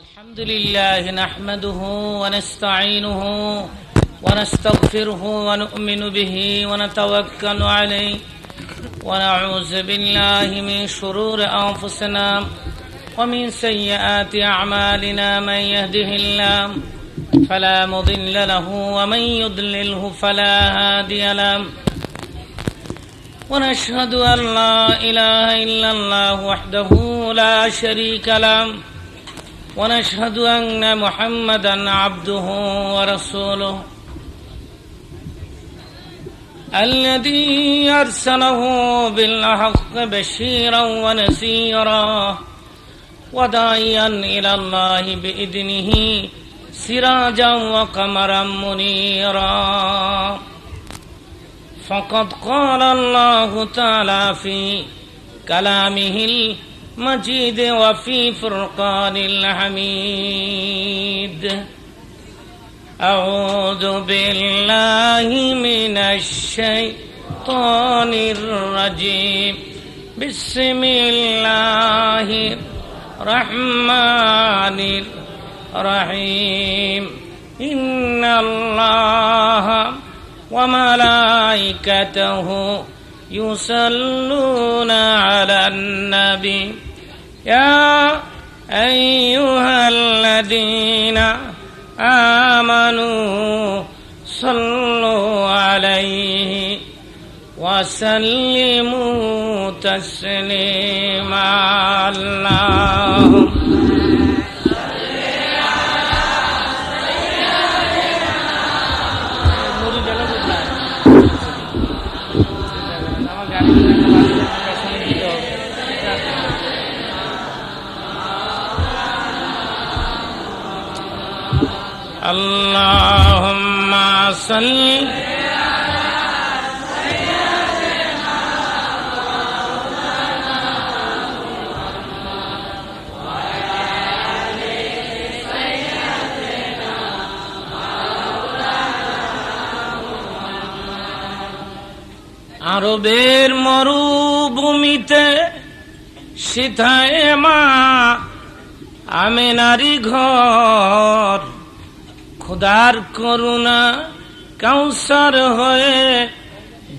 الحمد لله نحمده ونستعينه ونستغفره ونؤمن به ونتوكل عليه ونعوذ بالله من شرور أنفسنا ومن سيئات أعمالنا من يهده الله فلا مضل له ومن يضلله فلا هادي له ونشهد أن لا إله إلا الله وحده لا شريك له ونشهد أن محمدا عبده ورسوله الذي أرسله بالحق بشيرا ونذيرا وداعيا إلى الله بإذنه سراجا وقمرا منيرا فقد قال الله تعالى في كلامه المجيد وفي فرقان الحميد أعوذ بالله من الشيطان الرجيم بسم الله الرحمن الرحيم إن الله وملائكته يصلون على النبي يا أيها الذين آمنوا صلوا عليه وسلموا تسليما اللهم اللهم صل আরবের মরুভূমিতে সিথায় মা আমেনারি ঘর খুদার করুণা কাউসার হয়ে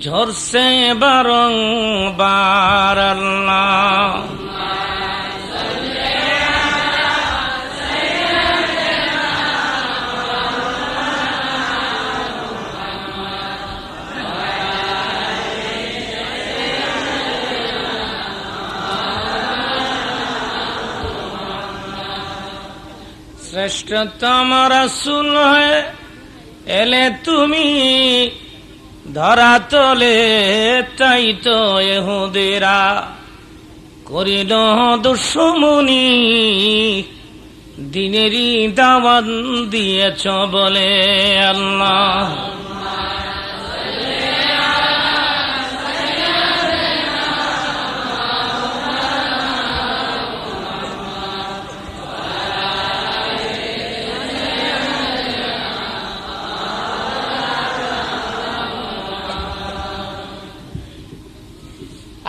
ঝরছে বারংবার আল্লাহ শ্রেষ্ঠতম রাসূল হয়ে এলে তুমি ধরাতলে, তাই তো ইহুদিরা করিল দুশমনি, দিনেরই দাওয়াত দিয়েছ বলে আল্লাহ।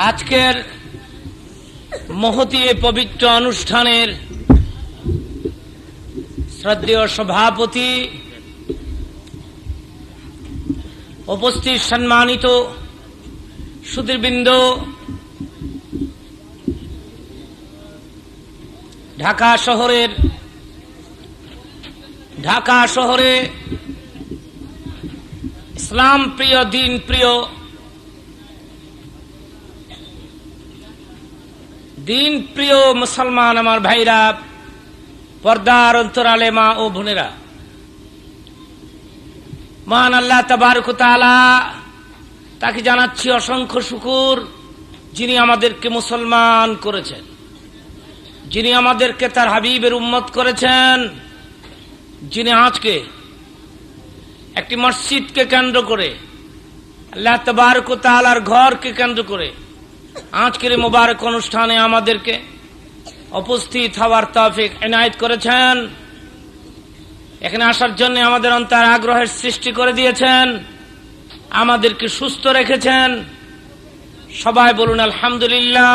আজকের মহতী পবিত্র অনুষ্ঠানের শ্রদ্ধেয় সভাপতি, উপস্থিত সম্মানিত সুধীবৃন্দ, ঢাকা শহরে ইসলাম প্রিয়, দিন প্রিয়, দিন প্রিয় মুসলমান আমার ভাইরা, পর্দার অন্তরালে মা ও বোনেরা, মহান আল্লাহ তাবারক ওয়া তাআলা তাকে জানাচ্ছি অসংখ্য শুকর, যিনি আমাদেরকে মুসলমান করেছেন, যিনি আমাদেরকে তার হাবিবের উম্মত করেছেন, যিনি আজকে একটি মসজিদকে কেন্দ্র করে, আল্লাহ তাবারক ওয়া তাআলার ঘরকে কেন্দ্র করে আজকের মোবারক অনুষ্ঠানে আমাদেরকে উপস্থিত হওয়ার তৌফিক এনায়েত করেছেন। এখানে আসার জন্য আমাদের অন্তর আগ্রহের সৃষ্টি করে দিয়েছেন, আমাদেরকে সুস্থ রেখেছেন। সবাই বলুন আলহামদুলিল্লাহ।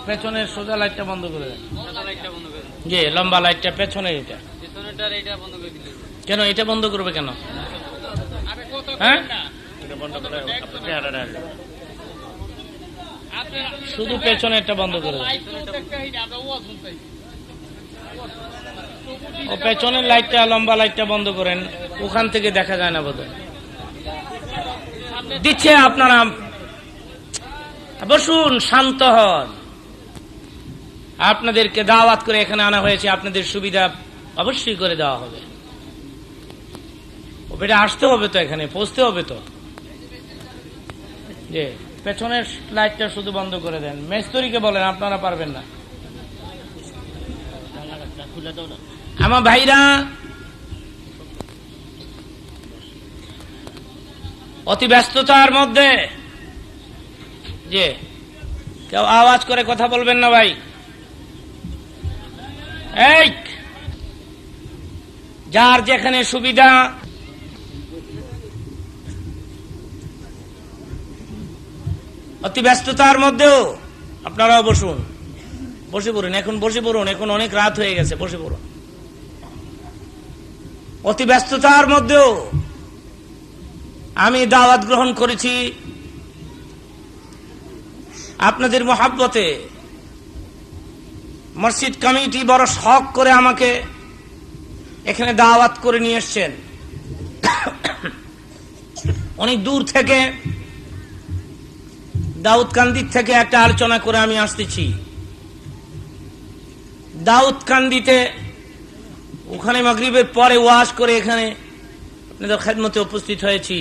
পেছনের সোজা লাইটটা বন্ধ করে দেন। জি, লম্বা লাইটটা পেছনের, এটা কেন এটা বন্ধ করবে কেন? হ্যাঁ, শুধু পেছনেরটা বন্ধ করে দেন। ও পেছনের লাইটটা, লম্বা লাইটটা বন্ধ করেন, ওখান থেকে দেখা যায় না বোধহয়। দিচ্ছে আপনারা বসুন, শান্ত হন। আপনাদেরকে দাওয়াত করে এখানে আনা হয়েছে, আপনাদের সুবিধা অবশ্যই করে দেওয়া হবে। ও বেটা আসতে হবে তো, এখানে পৌঁছতে হবে তো। যে পেছনের লাইটটা শুধু বন্ধ করে দেন। মেস্তরিকে বলেন, আপনারা পারবেন না। আমার ভাইরা, অতি ব্যস্ততার মধ্যে যে কেউ আওয়াজ করে কথা বলবেন না ভাই। এই যার যেখানে সুবিধা, অতি ব্যস্ততার মধ্যেও আপনারাও বসুন, বসে পড়ুন। এখন বসে পড়ুন, এখন অনেক রাত হয়ে গেছে, বসে পড়ুন। অতি ব্যস্ততার মধ্যেও আমি দাওয়াত গ্রহণ করেছি আপনাদের মহাব্বতে। মসজিদ কমিটি বড় শখ করে আমাকে এখানে দাওয়াত করে নিয়ে এসছেন। অনেক দূর থেকে, দাউদকান্দির থেকে একটা আলোচনা করে আমি আসতেছি। দাউদকান্দিতে ওখানে মাগরিবের পরে ওয়াজ করে এখানে আপনাদের খেদমতে উপস্থিত হয়েছি।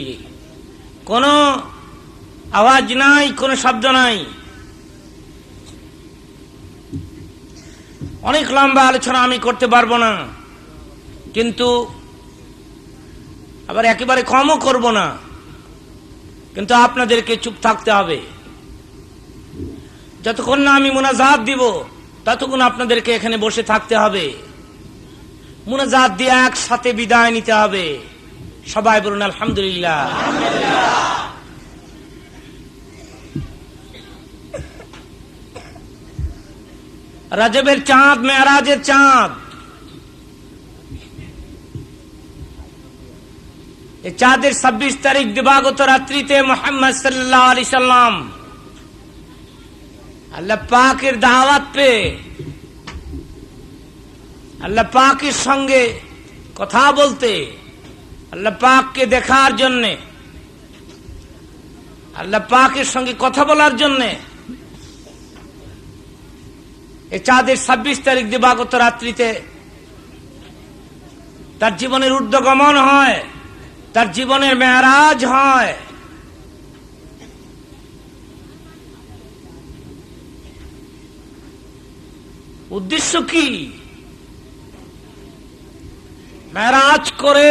কোনো আওয়াজ নাই, কোনো শব্দ নাই। অনেক লম্বা আলোচনা আমি করতে পারবো না, কিন্তু আবার একেবারে কমও করব না। কিন্তু আপনাদেরকে চুপ থাকতে হবে। যতক্ষণ না আমি মুনাজাত দিব, ততক্ষণ আপনাদেরকে এখানে বসে থাকতে হবে। মুনাজাত দিয়ে একসাথে বিদায় নিতে হবে। সবাই বলুন আলহামদুলিল্লাহ। রজবের চাঁদ, মেরাজের চাঁদ। এই চাঁদের 26 তারিখ দিবাগত রাত্রিতে মুহাম্মদ সাল্লাল্লাহু আলাইহি সাল্লাম আল্লাহ পাকের দাওয়াত পেয়ে, আল্লাহ পাকের সঙ্গে কথা বলতে, আল্লাহ পাককে দেখার জন্যে, আল্লাহ পাকের সঙ্গে কথা বলার জন্যে এই চাঁদের 26 তারিখ দিবাগত রাত্রিতে তার জীবনের ঊর্ধ্বগমন হয়, তার জীবনের মেরাজ হয়। উদ্দেশ্য কি? মেরাজ করে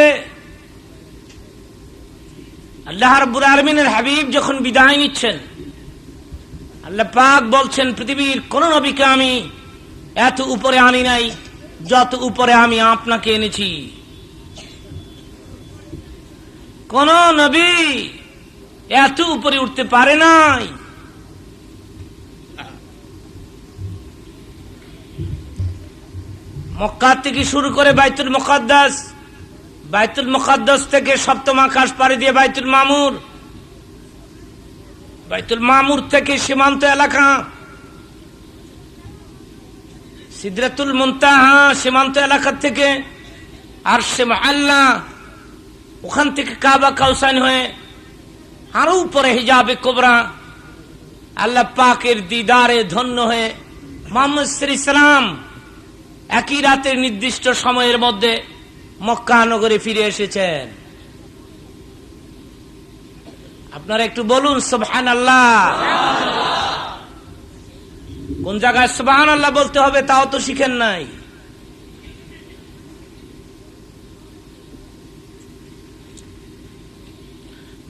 আল্লাহ রাব্বুল আলামিনের হাবিব যখন বিদায় নিচ্ছেন, আল্লাহ পাক বলছেন, পৃথিবীর কোন নবীকে আমি এত উপরে আনি নাই যত উপরে আমি আপনাকে এনেছি। কোন নবী এত উপরে উঠতে পারে নাই। মক্কা থেকে শুরু করে বাইতুল মুকাদ্দাস, বাইতুল মুকাদ্দাস থেকে সপ্তম আকাশ পাড়ি দিয়ে বাইতুল মামুর, বাইতুল মামুর থেকে সীমান্ত এলাকা, সিদরাতুল মুনতাহা সীমান্ত এলাকা থেকে আরশে মুআল্লা, ওখান থেকে কাবা কাউসান হয়ে আরো উপরে হিজাবে কুবরা, আল্লাহ পাকের দিদারে ধন্য হয়ে মুহাম্মদ সাল্লাল্লাহু আলাইহি সাল্লাম একই রাতের নির্দিষ্ট সময়ের মধ্যে মক্কা নগরে ফিরে এসেছেন। আপনারা একটু বলুন সুবহানাল্লাহ। কোন জায়গায় সুবহানাল্লাহ বলতে হবে তাও তো শিখেন নাই।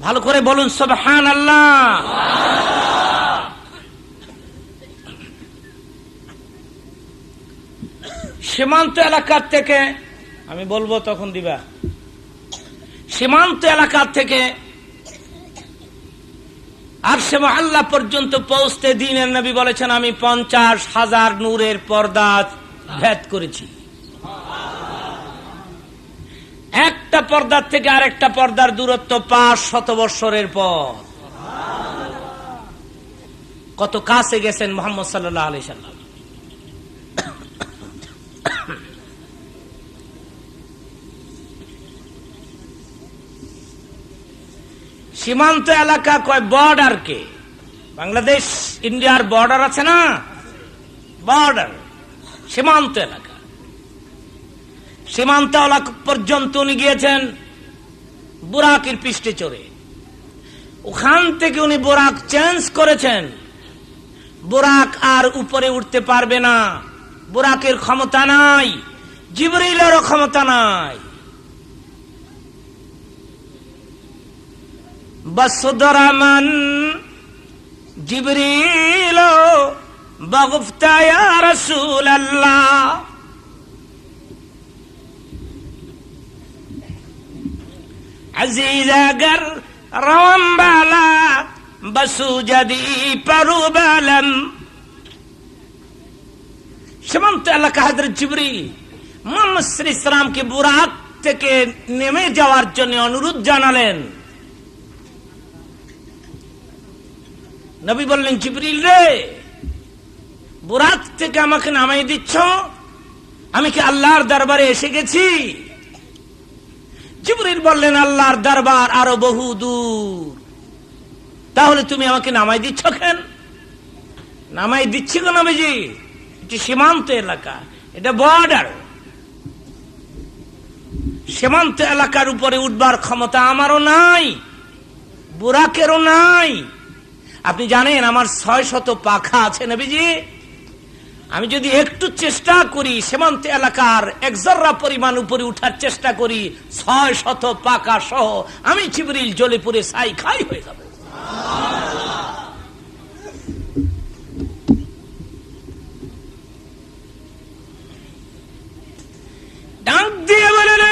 ভালো করে বলুন সুবহানাল্লাহ। সীমান্ত এলাকার থেকে, আমি বলবো তখন দিবা, সীমান্ত এলাকার থেকে আরশে মুআল্লা পর্যন্ত পৌঁছতে দিনের নবী বলেছেন আমি 50,000 নূরের পর্দা ভেদ করেছি। একটা পর্দার থেকে আরেকটা পর্দার দূরত্ব 500 বৎসরের পর। কত কাছে গেছেন মুহাম্মদ সাল্লাল্লাহু আলাইহি সাল্লাম। সীমান্ত এলাকা কয় বর্ডারকে, বাংলাদেশ ইন্ডিয়ার বর্ডার আছে না, বর্ডার সীমান্ত এলাকা, সীমান্ত এলাকা পর্যন্ত উনি গিয়েছেন বুরাকের পৃষ্ঠে চড়ে। ওখান থেকে উনি বুরাক চেঞ্জ করেছেন। বুরাক আর উপরে উঠতে পারবে না, বুরাকের ক্ষমতা নাই, জিবরিলেরও ক্ষমতা নাই। বসুদরামান জিবরিল বগফতা ইয়া রাসূলুল্লাহ। আজিজ আগর রওয়ামবালা বসুজদি পরুবালম। সীমান্ত এলাকা হযরত জিবরিল মুহাম্মদ সাল্লাল্লাহু আলাইহি সাল্লামকে বুরাক থেকে নেমে যাওয়ার জন্য অনুরোধ জানালেন। নবী বললেন জিবরিল রে, বুরাক থেকে আমাকে নামাই দিচ্ছ? আমি কি আল্লাহর দরবারে এসে গেছি? জিবরিল বললেন আল্লাহর দরবার আরো বহু দূর, তাহলে তুমি আমাকে নামাই দিচ্ছ কেন? নামাই দিচ্ছি কেন নবীজি? এটি সীমান্ত এলাকা, এটা বর্ডার। সীমান্ত এলাকার উপরে উঠবার ক্ষমতা আমারও নাই, বুরাকেরও নাই। আপনি জানেন আমার 600 পাখা আছে নবীজি। আমি যদি একটু চেষ্টা করি সীমান্ত এলাকার এক জর্রা পরিমাণ উপরে উঠার চেষ্টা করি, 600 পাখা সহ আমি জিবরিল জ্বলে পুড়ে ছাই খাই হয়ে যাব। ডাক দিয়ে বলেন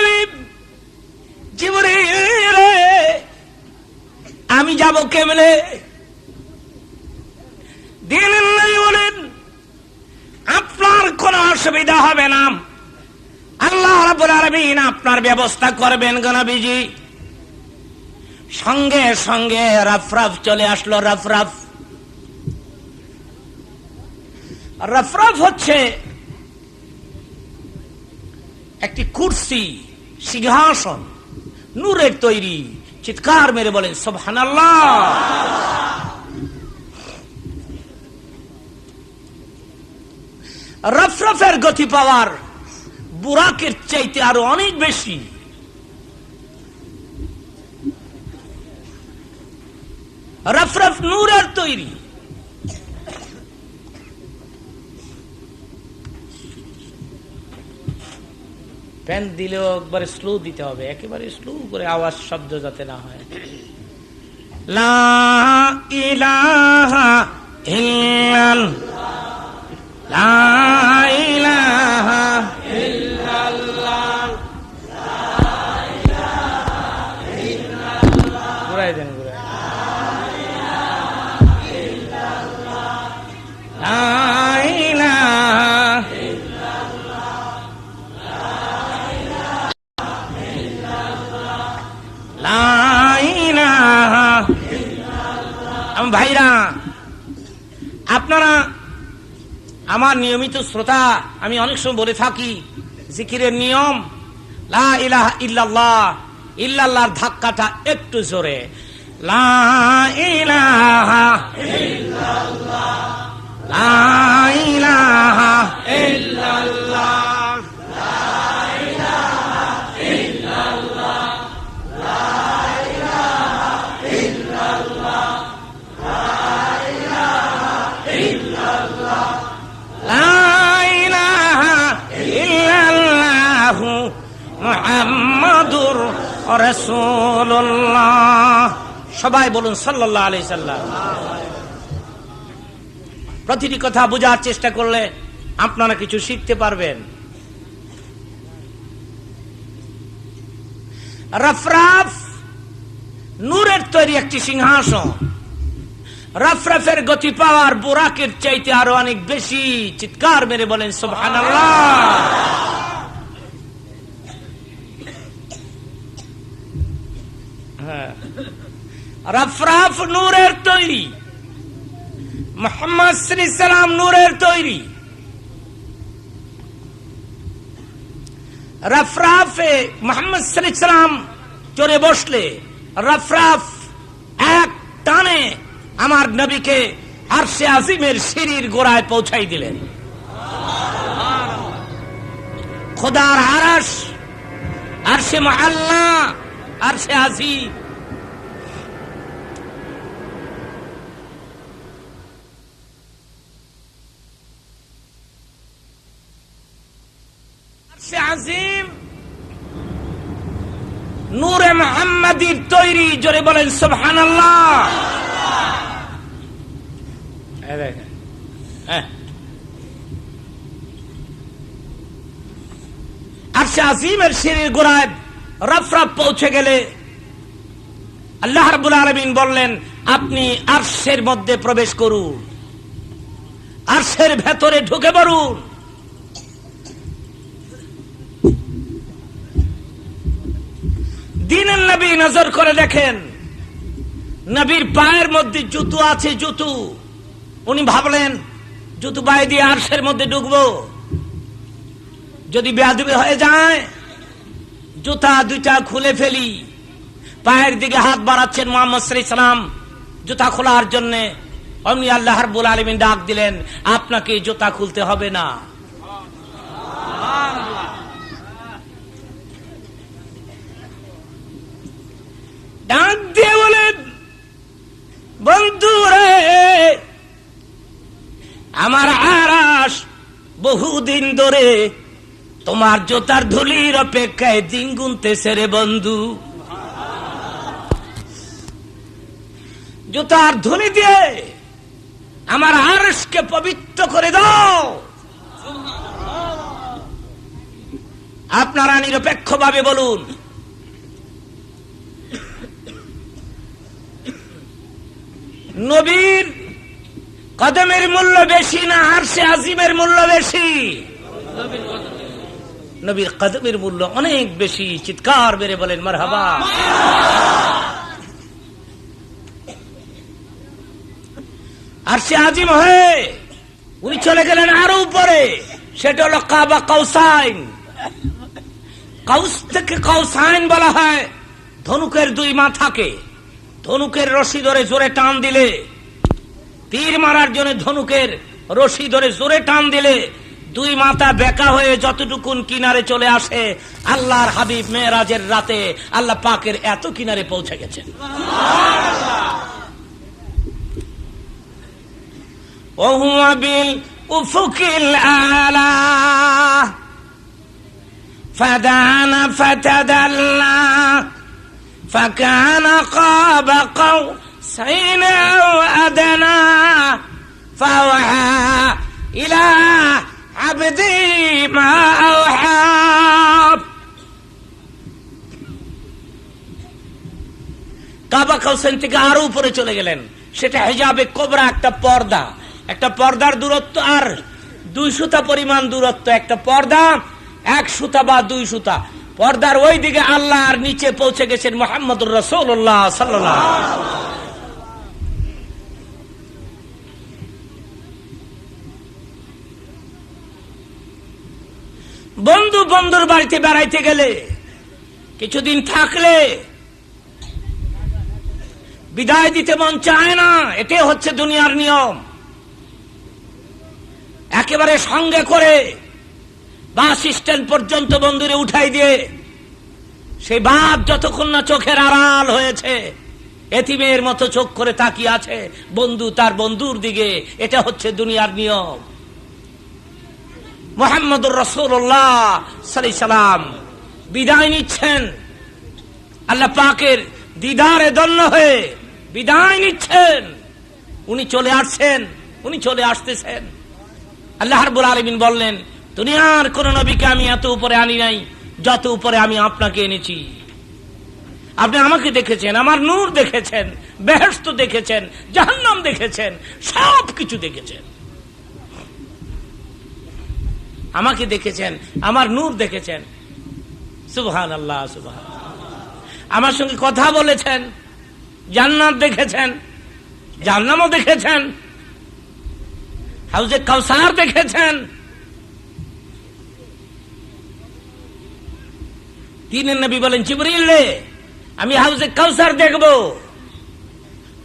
জিবরিল আমি যাব কেমনে? দিলেন নবী বলেন আপনার কোনো অসুবিধা হবে না, আল্লাহ রাব্বুল আলামিন আপনার ব্যবস্থা করবেন গো নবীজি। সঙ্গে সঙ্গে রাফরাফ চলে আসলো। রাফরাফ, রাফরাফ হচ্ছে একটি কুরসি, সিংহাসন, নূরের তৈরি। চিৎকার মেরে বলেন সুবহানাল্লাহ। রফরফের গতি পাওয়ার বুরাকের চাইতে আরো অনেক বেশি। রফরফ নূরের তৈরি। প্যান দিলেও একবারে স্লো দিতে হবে, একেবারে স্লো করে আওয়াজ শব্দ যাতে না হয়। লা ইলাহা ইল্লাল্লাহ, লা ইলাহা ইল্লাল্লাহ, লা ইলাহা ইল্লাল্লাহ। ঘুরাই দেন, ঘুরাই। লা ইলাহা ইল্লাল্লাহ, লা ইলাহা ইল্লাল্লাহ। আমার ভাইরা, আপনারা আমার নিয়মিত শ্রোতা, আমি অনেক সময় বলে থাকি জিকিরের নিয়ম লা ইলাহা ইল্লাল্লাহ, ইল্লাল্লাহর ধাক্কাটা একটু জোরে। লা ইলাহা ইল্লাল্লাহ, লা ইলাহা ইল্লাল্লাহ, লা ইলাহা ইল্লাল্লাহ, লা ইলাহা ইল্লাল্লাহ, লা ইলাহা ইল্লাল্লাহ, লা ইলাহা ইল্লাল্লাহ মুহাম্মাদুর রাসূলুল্লাহ। সবাই বলুন সাল্লাল্লাহু আলাইহি সাল্লাম। প্রতিটি কথা বোঝার চেষ্টা করলে আপনারা কিছু শিখতে পারবেন। রফরাফ নূরের তৈরি একটি সিংহাসন। রফরফের গতি পাওয়ার বুরাকের চাইতে আরো অনেক বেশি। চিৎকার মেরে বলেন সুবহানাল্লাহ। রফরফ নূরের তৈরি, মুহাম্মদ সাল্লাল্লাহু আলাইহি সাল্লাম নূরের তৈরি। রফরফে মুহাম্মদ সাল্লাল্লাহু আলাইহি সাল্লাম চড়ে বসলে রফরফ এক টানে আমার নবীকে আরশে আজিমের সিঁড়ির গোড়ায় পৌঁছাই দিলেন। খোদার আরশ, আরশে মুআল্লা, আরশে আজিম। আরশে আজিম নূরে মুহাম্মাদির তৈরি। জোরে বলেন সুবহানাল্লাহ। আরশে আজিমের সিঁড়ির গোড়ায় রফরফ পৌঁছে গেলে আল্লাহ রাব্বুল আলামিন বললেন, আপনি আরশের মধ্যে প্রবেশ করুন, আরশের ভেতরে ঢুকে পড়ুন। দিনের নবী নজর করে দেখেন নবীর পায়ের মধ্যে জুতো আছে, জুতো। উনি ভাবলেন জুতো পায়ে দিয়ে আরশের মধ্যে ঢুকবো, যদি বেয়াদবি হয়ে যায় জুতা দুইটা খুলে ফেলি। পায়ের দিকে হাত বাড়াচ্ছেন মুহাম্মদ সাল্লাল্লাহু আলাইহি সাল্লাম জুতা খোলার জন্য। অমনি আল্লাহ রাব্বুল আলামিন ডাক দিলেন, আপনাকে জুতা খুলতে হবে না। ডাক দিয়ে বলেন, বন্ধু রে, আমার আরশ বহুদিন ধরে তোমার জুতার ধুলির অপেক্ষায় দিন গুনতেছে রে বন্ধু। জুতার ধুলি দিয়ে আমার আরশকে পবিত্র করে দাও। আপনারা নিরপেক্ষভাবে বলুন, নবীর কদমের মূল্য বেশি না আরশে আজিমের মূল্য বেশি? নবীর কদমের মূল্য অনেক বেশি। চিৎকার মেরে বলেন মারহাবা। আরশে আজিম হয়ে উনি চলে গেলেন আরো উপরে, সেটা হলো কাবা কাউসাইন। কাউস থেকে কাউসাইন বলা হয় ধনুকের দুই মাথাকে। ধনুকের রশি ধরে জোরে টান দিলে, তীর মারার জন্য ধনুকের রশি ধরে জোরে টান দিলে দুই মাথা বেঁকা হয়ে যতটুকুন কিনারে চলে আসে, আল্লাহর হাবিব মেরাজের রাতে আল্লাহ পাকের এত কিনারে পৌঁছে গেছেন। ওহুয়া বিল উফুকিল আলা ফাদানা ফাতাদাল্লা ফাকানা কাবা কাউসাইন আও আদনা ফাওহা ইলা আবদি মা আওহা। কাবা কাউসাইন থেকে আরো উপরে চলে গেলেন। সেটা হিজাবে কোবরা, একটা পর্দা। একটা পর্দার দূরত্ব আর 2 সুতা পরিমাণ দূরত্ব। একটা পর্দা 1 সুতা বা 2 সুতা। পর্দার ওই দিকে আল্লাহ, আর নিচে পৌঁছে গেছেন মুহাম্মদুর রাসূলুল্লাহ সাল্লাল্লাহু আলাইহি ওয়াসাল্লাম। বন্ধু বন্ধুর বাড়িতে বেড়াইতে গেলে, কিছুদিন থাকলে বিদায় দিতে মন চায় না। এটাই হচ্ছে দুনিয়ার নিয়ম। একেবারে সঙ্গে করে বাস স্ট্যান্ড পর্যন্ত বন্ধুরে উঠাই দিয়ে সেই বাপ যতক্ষণ না চোখের আড়াল হয়েছে, এতিমের মতো চোখ করে তাকিয়ে আছে বন্ধু তার বন্ধুর দিকে। এটা হচ্ছে দুনিয়ার নিয়ম। মুহাম্মদুর রাসূলুল্লাহ সাল্লাল্লাহু আলাইহি সাল্লাম বিদায় নিচ্ছেন, আল্লাহ পাকের দিদারে ধন্য হয়ে বিদায় নিচ্ছেন। উনি চলে আসছেন, উনি চলে আসতেছেন। আল্লাহ রাব্বুল আলামিন বললেন, দুনিয়ার কোন নবীকে আমি এত উপরে আনি নাই যত উপরে আমি আপনাকে এনেছি। আপনি আমাকে দেখেছেন, আমার নূর দেখেছেন, বেহেশত দেখেছেন, জাহান্নাম দেখেছেন, সব কিছু দেখেছেন। আমাকে দেখেছেন, আমার নূর দেখেছেন। সুবহানাল্লাহ, সুবহানাল্লাহ। আমার সঙ্গে কথা বলেছেন, জান্নাত দেখেছেন, জাহান্নামও দেখেছেন, হাউজে কাউসার দেখেছেন। তিনের নবী বলেন, জিবরিল রে, আমি হাউজে কাউসার দেখব।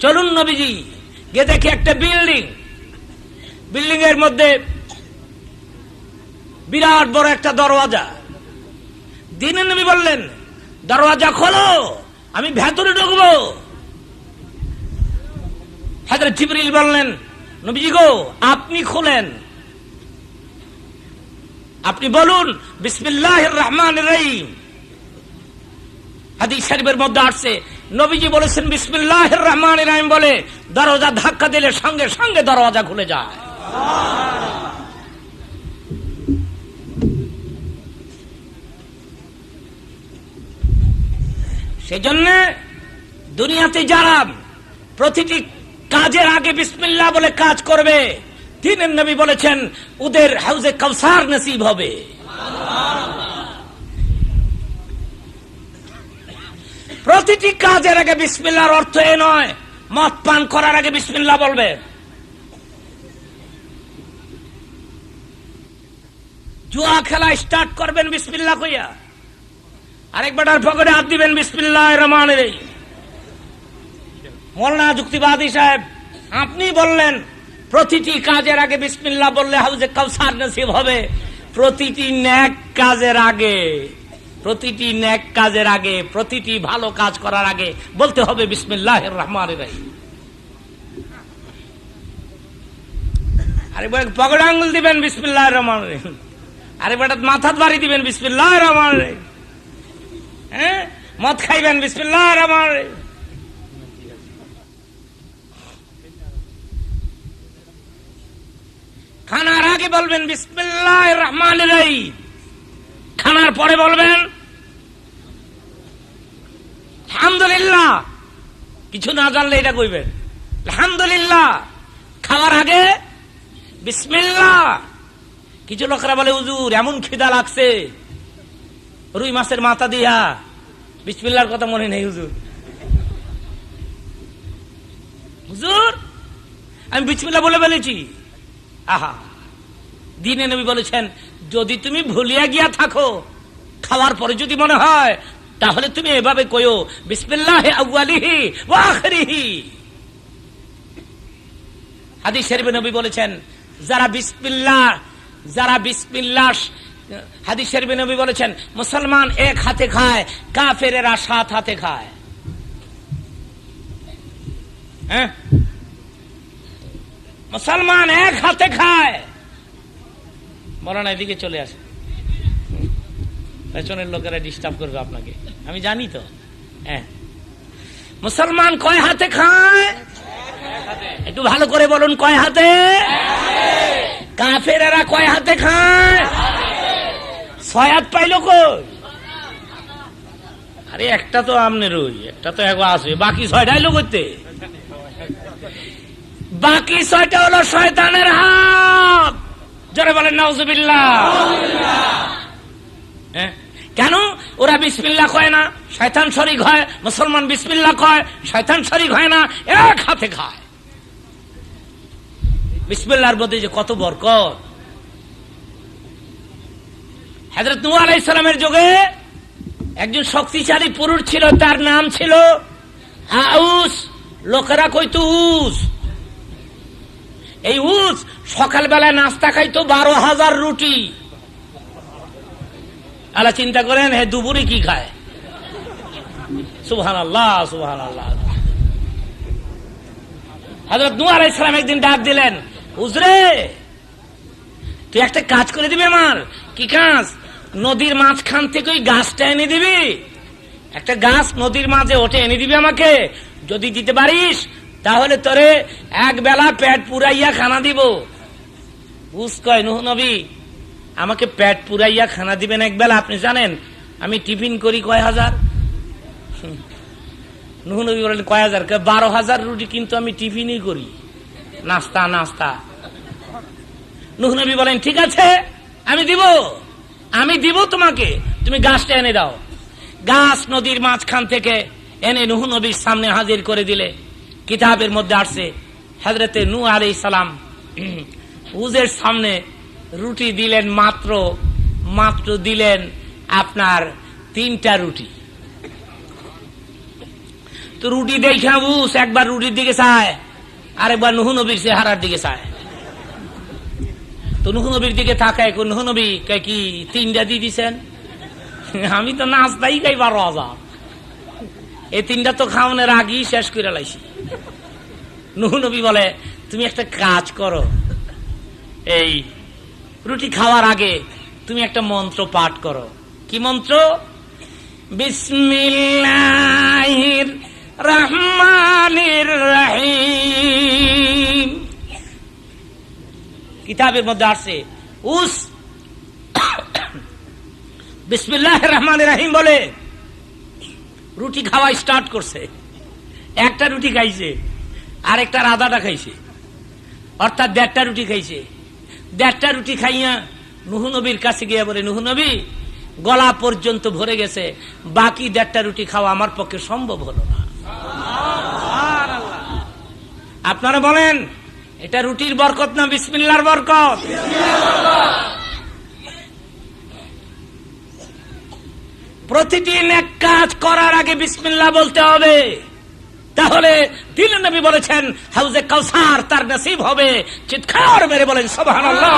চলুন নবীজি, গিয়ে দেখি একটা বিল্ডিং, বিল্ডিং এর মধ্যে বিরাট বড় একটা দরওয়াজা। দিনের নবী বললেন, দরওয়াজা খোলো, আমি ভেতরে ঢুকবো। হযরত জিবরিল বললেন, নবীজি গো, আপনি খোলেন, আপনি বলুন বিসমিল্লাহির রহমানির রহিম। হাদিস শরীফের মধ্যে আসছে, নবীজি বলেছেন বিসমিল্লাহির রহমানির রহিম বলে দরজা ধাক্কা দিলে সঙ্গে সঙ্গে দরজা খুলে যায়। সেজন্য দুনিয়াতে যারা প্রতিটি কাজের আগে বিসমিল্লাহ বলে কাজ করবে, তিনের নবী বলেছেন ওদের হাউজে কাউসার নসিব হবে। প্রতিটি কাজের আগে বিসমিল্লাহর অর্থ এ নয় মদ পান করার আগে বিসমিল্লাহ বলবে। জুয়া খেলা স্টার্ট করবেন বিসমিল্লাহ কইয়া, আরেক বেটার পকেটে হাত দিবেন বিসমিল্লাহির রহমানির রহিম। মৌলানা যুক্তিবাদী সাহেব, আপনি বললেন প্রতিটি কাজের আগে বিসমিল্লাহ বললে হাউজে কাউসার নসিব হবে। প্রতিটি নেক কাজের আগে, প্রতিটি নেক কাজের আগে, প্রতিটি ভালো কাজ করার আগে বলতে হবে বিসমিল্লাহির রহমানির রহিম। আরে পকেটে আঙ্গুল দিবেন বিসমিল্লাহির রহমানির রহিম, আরে বেটা মাথাত বাড়ি দিবেন বিসমিল্লাহির রহমানির রহিম। হ্যাঁ, মদ খাইবেন বিসমিল্লাহির রহমানির রহিম। খানার আগে বলবেন বিসমিল্লাহির রহমানির রহিম, খানার পরে বলবেন আলহামদুলিল্লাহ। কিছু না জানলে এটা কইবেন আলহামদুলিল্লাহ। খাওয়ার আগে বিসমিল্লাহ। কিছু লোকেরা বলে হুজুর এমন খিদা লাগছে, রুই মাছের মাথা দিয়া, বিসমিল্লাহর কথা মনে নেই হুজুর। হুজুর আমি বিসমিল্লাহ বলে ফেলেছি। আহা, দিনে নবী বলেছেন যদি তুমি ভুলিয়া গিয়া থাকো, খাওয়ার পরে যদি মনে হয়, তাহলে তুমি এভাবে কইও বিসমিল্লাহি আউয়ালিহি ওয়া আখিরিহি। হাদিস শরীফে নবী বলেছেন যারা বিসমিল্লাহ, হাদিস শরীফে নবী বলেছেন মুসলমান এক হাতে খায়, কাফেরেরা 7 হাতে খায়। হ্যাঁ, মুসলমান এক হাতে খায়। বলো না, এদিকে চলে আসে, পেছনের লোকেরা ডিস্টার্ব করবে আপনাকে, আমি জানি তো। হ্যাঁ, মুসলমান কয় হাতে খায়? একটু ভালো করে বলুন, কয় হাতে? কাফেরেরা কয় হাতে খায়? 6 হাত পাইল কই? আরে একটা তো আমনের, ওই একটা তো একবার আসবে, বাকি 6টা এলো করতে। বাকি 6টা হলো শয়তানের হাত। জোরে বলেন নাউজুবিল্লাহ। কেন? ওরা বিসমিল্লাহ কয় না, শয়তান শরীক হয়। মুসলমান বিসমিল্লাহ কয়, শয়তান শরীক হয় না, এক হাতে খায়। বিসমিল্লাহর মধ্যে যে কত বরকত। হযরত নূহ আলাইহিস সালামের যুগে একজন শক্তিশালী পুরুষ ছিল, তার নাম ছিল আউস। লোকেরা কইতো উস। এই উস সকালবেলা নাস্তা খাইতো 12,000 রুটি। আল্লাহ চিন্তা করেন, হে দুপুরে কি খায়? সুবহানাল্লাহ, সুবহানাল্লাহ। হযরত নূহ আলাইহিস সালাম একদিন ডাক দিলেন, হুজরে তুই একটা কাজ করে দিবি আমার। কি কাজ? নদীর মাঝখান থেকে ওই গাছটা এনে দিবি, একটা গাছ নদীর মাঝে ওঠে এনে দিবি আমাকে। যদি দিতে পারিস তাহলে তোরে এক বেলা পেট পুরাইয়া খানা দিব। বুঝ কয়, নূহ নবী আমাকে পেট পুরাইয়া খানা দিবেন এক বেলা? আপনি জানেন আমি টিফিন করি কয় হাজার? নূহ নবী বলেন কয় হাজার? 12,000 রুটি কিন্তু আমি টিফিনই করি, নাস্তা নাস্তা। নূহ নবী বলেন ঠিক আছে আমি দিব তোমাকে, তুমি গাছটা এনে দাও। গাছ নদীর মাঝখান থেকে এনে নূহ নবীর সামনে হাজির করে দিলে। কিতাবের মধ্যে আসছে হযরতে নূহ আলাইহিস সালাম উজের সামনে রুটি দিলেন, মাত্র দিলেন আপনার 3টা রুটি। তো রুটি দেখে উস একবার রুটির দিকে চায়, আরেকবার নূহ নবীর চেহারার দিকে চায়। তো নূহ নবীর দিকে তাকায়, নূহ নবী কি 3টা দিয়ে দিছেন? আমি তো নাস্তাই খাই 12,000, এই 3টা তো খাওয়ানোর আগেই শেষ করে লাইছি। নূহ নবী বলে তুমি একটা কাজ করো, এই রুটি খাওয়ার আগে তুমি একটা মন্ত্র পাঠ করো। কি মন্ত্র? বিসমিল্লাহির রহমানির রহিম। কিতাবের মধ্যে আসছে উস বিসমিল্লাহির রহমানির রহিম বলে রুটি খাওয়া স্টার্ট করছে। একটা রুটি খাইছে, আরেকটার আধাটা খাইছে, অর্থাৎ 1.5টা রুটি খাইছে। 1.5টা রুটি খাইয়া নূহ নবীর কাছে গিয়ে বলে, নূহ নবী গলা পর্যন্ত ভরে গেছে, বাকি 1.5টা রুটি খাওয়া আমার পক্ষে সম্ভব হলো না। আপনারা বলেন এটা রুটির বরকত না বিসমিল্লাহর বরকত? প্রতিদিন এক কাজ করার আগে বিসমিল্লাহ বলতে হবে, তাহলে দিন নবী বলেছেন হাউজে কাউসার তার নসিব হবে। চিৎকার মেরে বলেন সুবহানাল্লাহ।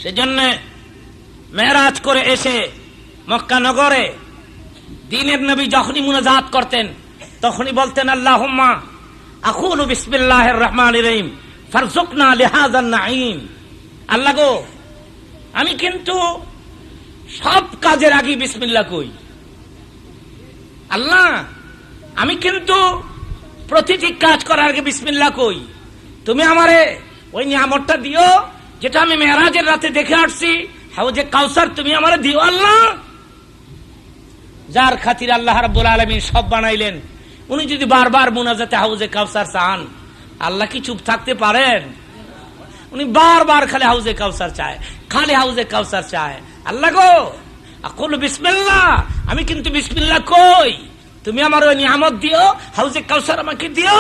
সেজন্য মেরাজ করে এসে মক্কা নগরে দ্বীনের নবী যখনই মুনাজাত করতেন তখনই বলতেন আল্লাহুম্মা আকুলু বিসমিল্লাহির রহমানির রহিম ফারজুকনা লিহাযান নাঈম। আল্লাহ গো, আমি কিন্তু সব কাজের আগে বিসমিল্লাহ কই। আল্লাহ, আমি কিন্তু প্রতিটি কাজ করার আগে বিসমিল্লাহ কই। তুমি আমারে ওই নিয়ামতটা দিও যেটা আমি মেরাজের রাতে দেখে আসছি, হাউজে কাউসার তুমি আমারে দিও আল্লাহ। যার খাতির আল্লাহ রাব্বুল আলামিন সব বানাইলেন, উনি যদি বারবার মুনাজাতে হাউজে কাউসার চান, আল্লাহ কি চুপ থাকতে পারেন? উনি বারবার খালি হাউজে কাউসার চায়, খালি হাউজে কাউসার চায়। আল্লাহ গো, আকুলু বিসমিল্লাহ, আমি কিন্তু বিসমিল্লাহ কই, তুমি আমার ওই নিয়ামত দিও, হাউজে কাউসার আমাকে দিও।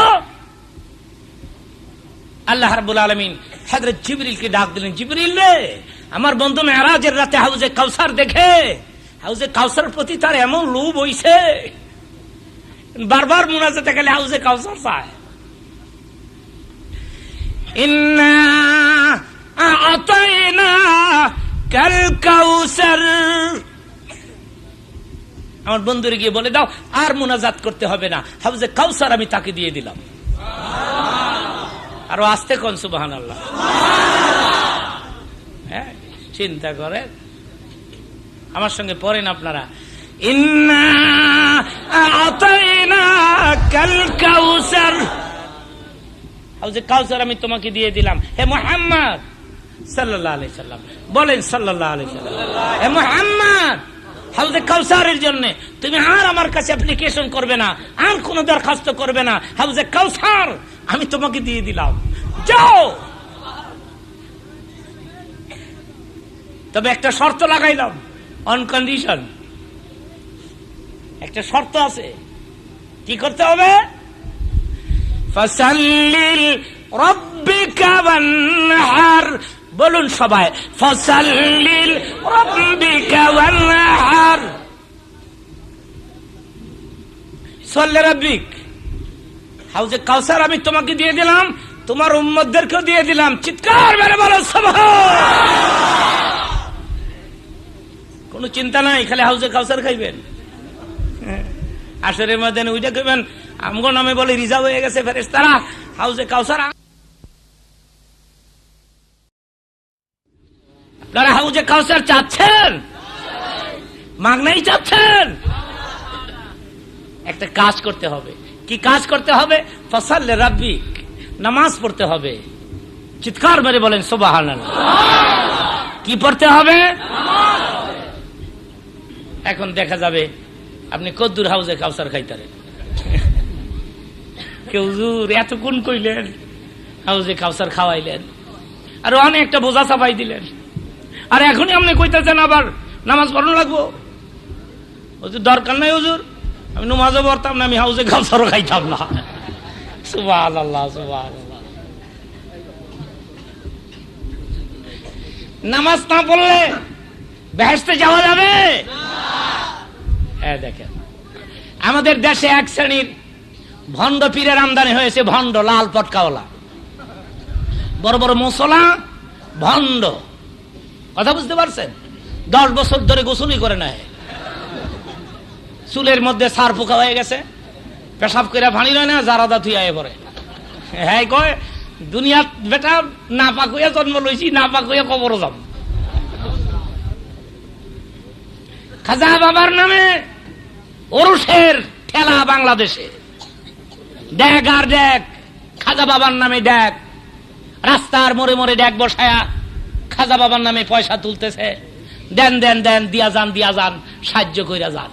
আল্লাহ রাব্বুল আলামিন হযরত জিবরিলকে ডাক দিলেন, জিবরিল রে, আমার বন্ধু মেরাজের রাতে হাউজে কাউসার দেখে হাউজে কাউসার প্রতি তার এমন লোভ হইছে, বারবার মুনাজাতে গেলে হাউজে কাউসার চায়। ইন্না আ'তাইনা কাল কাউসার। আমার বন্ধুরে গিয়ে বলে দাও আর মুনাজাত করতে হবে না, হাউজে কাউসার আমি তাকে দিয়ে দিলাম। আরো আস্তে কোন সুবহানাল্লাহ। হ্যাঁ, চিন্তা করে আমার সঙ্গে পড়েন আপনারা, ইন্না আ'তাইনা কাল কাউসার, হাউজে কাউসার আমি তোমাকে দিয়ে দিলাম। হে মুহাম্মদ সাল্লাল্লাহু আলাইহি সাল্লাম, বলেন সাল্লাল্লাহু আলাইহি সাল্লাম, হে মুহাম্মদ হাউজে কাউসারের জন্য তুমি আর আমার কাছে অ্যাপ্লিকেশন করবে না, আর কোনো দরখাস্ত করবে না, হাউজে কাউসার আমি তোমাকে দিয়ে দিলাম, যাও। তবে একটা শর্ত লাগাইলাম, অন কন্ডিশন, একটা শর্ত আছে। কি করতে হবে? ফাসাল্লি রাব্বিকা ওয়ানহার, বলুন সবাই, ফাসাল্লি রাব্বিকা ওয়ানহার। সাল্লি রাব্বিক, হাউজে কাউসার আমি তোমাকে দিয়ে দিলাম, তোমার উম্মতদেরকেও দিয়ে দিলাম। চিৎকার মেরে বলো সুবহানাল্লাহ। কোনো চিন্তা নাই, খালি হাউজে কাউসার খাইবেন। আসরের ময়দানে ওইটা কইবেন আমগো নামে বলে রিজার্ভ হয়ে গেছে ফেরেশতারা, হাউজে কাউসার। আপনারা হাউজে কাউসার চাচ্ছেন? মাগনাই চাচ্ছেন? একটা কাজ করতে হবে। কি কাজ করতে হবে? ফাসাল্লি রাব্বিক, নামাজ পড়তে হবে। চিৎকার মেরে বলেন সুবহানাল্লাহ। কি পড়তে হবে? এখন দেখা যাবে আপনি কদ্দুর হাউজে কাউসার খাইতারেন। কেউ হুজুর এতক্ষণ কইলেন, হাউজে কাউসার খাওয়াইলেন, আর অনেক একটা বোঝা চাপাই দিলেন, আর এখনই আপনি কইতেছেন আবার নামাজ পড়ানো লাগবো। হুজুর দরকার নাই হুজুর, আমি নামাজও পড়তাম না, আমি হাউজে কাউসারও খাইতাম না। সুবহানাল্লাহ, সুবহানাল্লাহ। নামাজ না পড়লে বেহেশতে যাওয়া যাবে? দেখেন আমাদের দেশে এক শ্রেণীর ভণ্ড পীরের আমদানি হয়েছে, ভণ্ড লাল পটকাওয়ালা, বড় বড় মুসলা ভণ্ড। কথা বুঝতে পারছেন? 10 বছর ধরে গোসলই করে নাই, চুলের মধ্যে সার পোকা হয়ে গেছে, পেশাব করে ভানি রয় না, জারাদা থুই আয়ে পড়ে। হ্যাঁ কয় দুনিয়া বেটা না পাক হইয়া জন্ম লইছি, না পাক হইয়া কবরও যাব। খাজা বাবার নামে ওরসের ঠেলা বাংলাদেশে, ড্যাগ আর ড্যাগ, খাজা বাবার নামে ড্যাগ, রাস্তার মোড়ে মোড়ে ড্যাগ বসায়া খাজা বাবার নামে পয়সা তুলতেছে। দেন দেন দেন, দিয়া যান দিয়া যান, সাহায্য কইরা যান,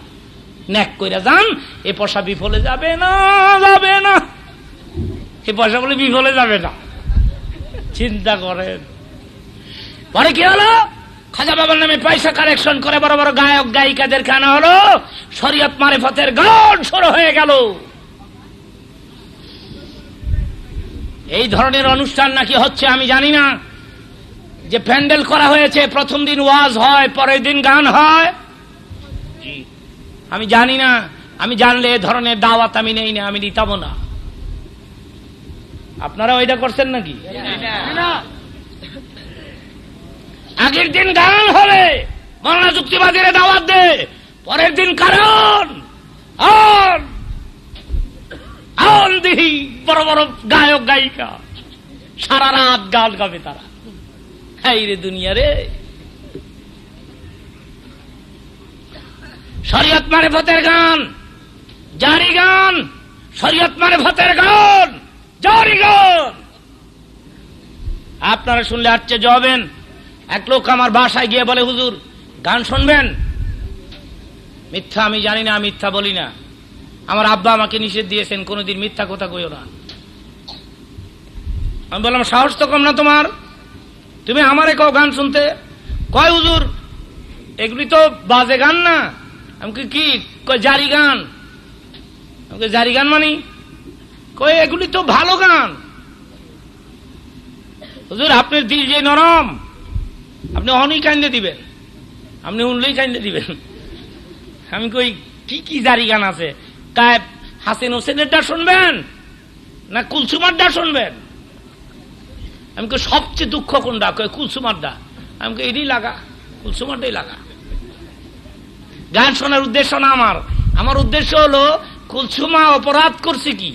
নেক কইরা যান। এ পয়সা বিফলে যাবে না, যাবে না, এ পয়সা বলে বিফলে যাবে না। চিন্তা করেন। পরে কি হলো? খাজা বাবার নামে পয়সা কালেকশন করে বড় বড় গায়ক গায়িকাদের খানা হলো, শরীয়ত মারিফতের গান শুরু হয়ে গেল। এই ধরনের অনুষ্ঠান নাকি হচ্ছে আমি জানি না, যে প্যান্ডেল করা হয়েছে, প্রথম দিন ওয়াজ হয়, পরের দিন গান হয়, আমি জানি না। আমি জানলে এ ধরনের দাওয়াত আমি নেই না, আমি নিতাম না। আপনারা ওইটা করছেন নাকি? আগের দিন গান হবে, মৌলানা যুক্তিবাদীরা দাওয়াত দে, পরের দিন কারণ দিহি বড় বড় গায়ক গায়িকা সারা রাত গান গাবে তারা। হাই রে দুনিয়া রে! শরীয়ত মারিফতের গান, জারি গান, শরীয়ত মারিফতের গান, জারি গান। আপনারা শুনলে আশ্চর্য হবেন। এক লোক আমার বাসায় গিয়ে বলে, হুজুর গান শুনবেন? মিথ্যা আমি জানি না, মিথ্যা বলি না। আমার আব্বা আমাকে নিষেধ দিয়েছেন, কোনোদিন মিথ্যা কথা কইও না। আমি বললাম, সাহস তো কম না তোমার, তুমি আমারে কও গান শুনতে? কয় হুজুর এগুলি তো বাজে গান না। আমি কি কয় জারি গান। আমাকে জারি গান মানি? কয় এগুলি তো ভালো গান। হুজুর আপনার দিল যে নরম, আপনি অনেক কান্দে দিবেন, আপনি উনলেই কান্দে দিবেন। আমি কই কি কি জারি গান আছে? কায় হাসিন হোসেনের ডা শুনবেন না কুলসুমার ডা শুনবেন? আমি কই সবচেয়ে দুঃখ কোনটা? কয় কুলসুমার ডা। আমি কই এটাই লাগা, কুলসুমারটাই লাগা। গান শোনার উদ্দেশ্য না আমার, আমার উদ্দেশ্য হলো কুলসুমা অপরাধ করছে কি।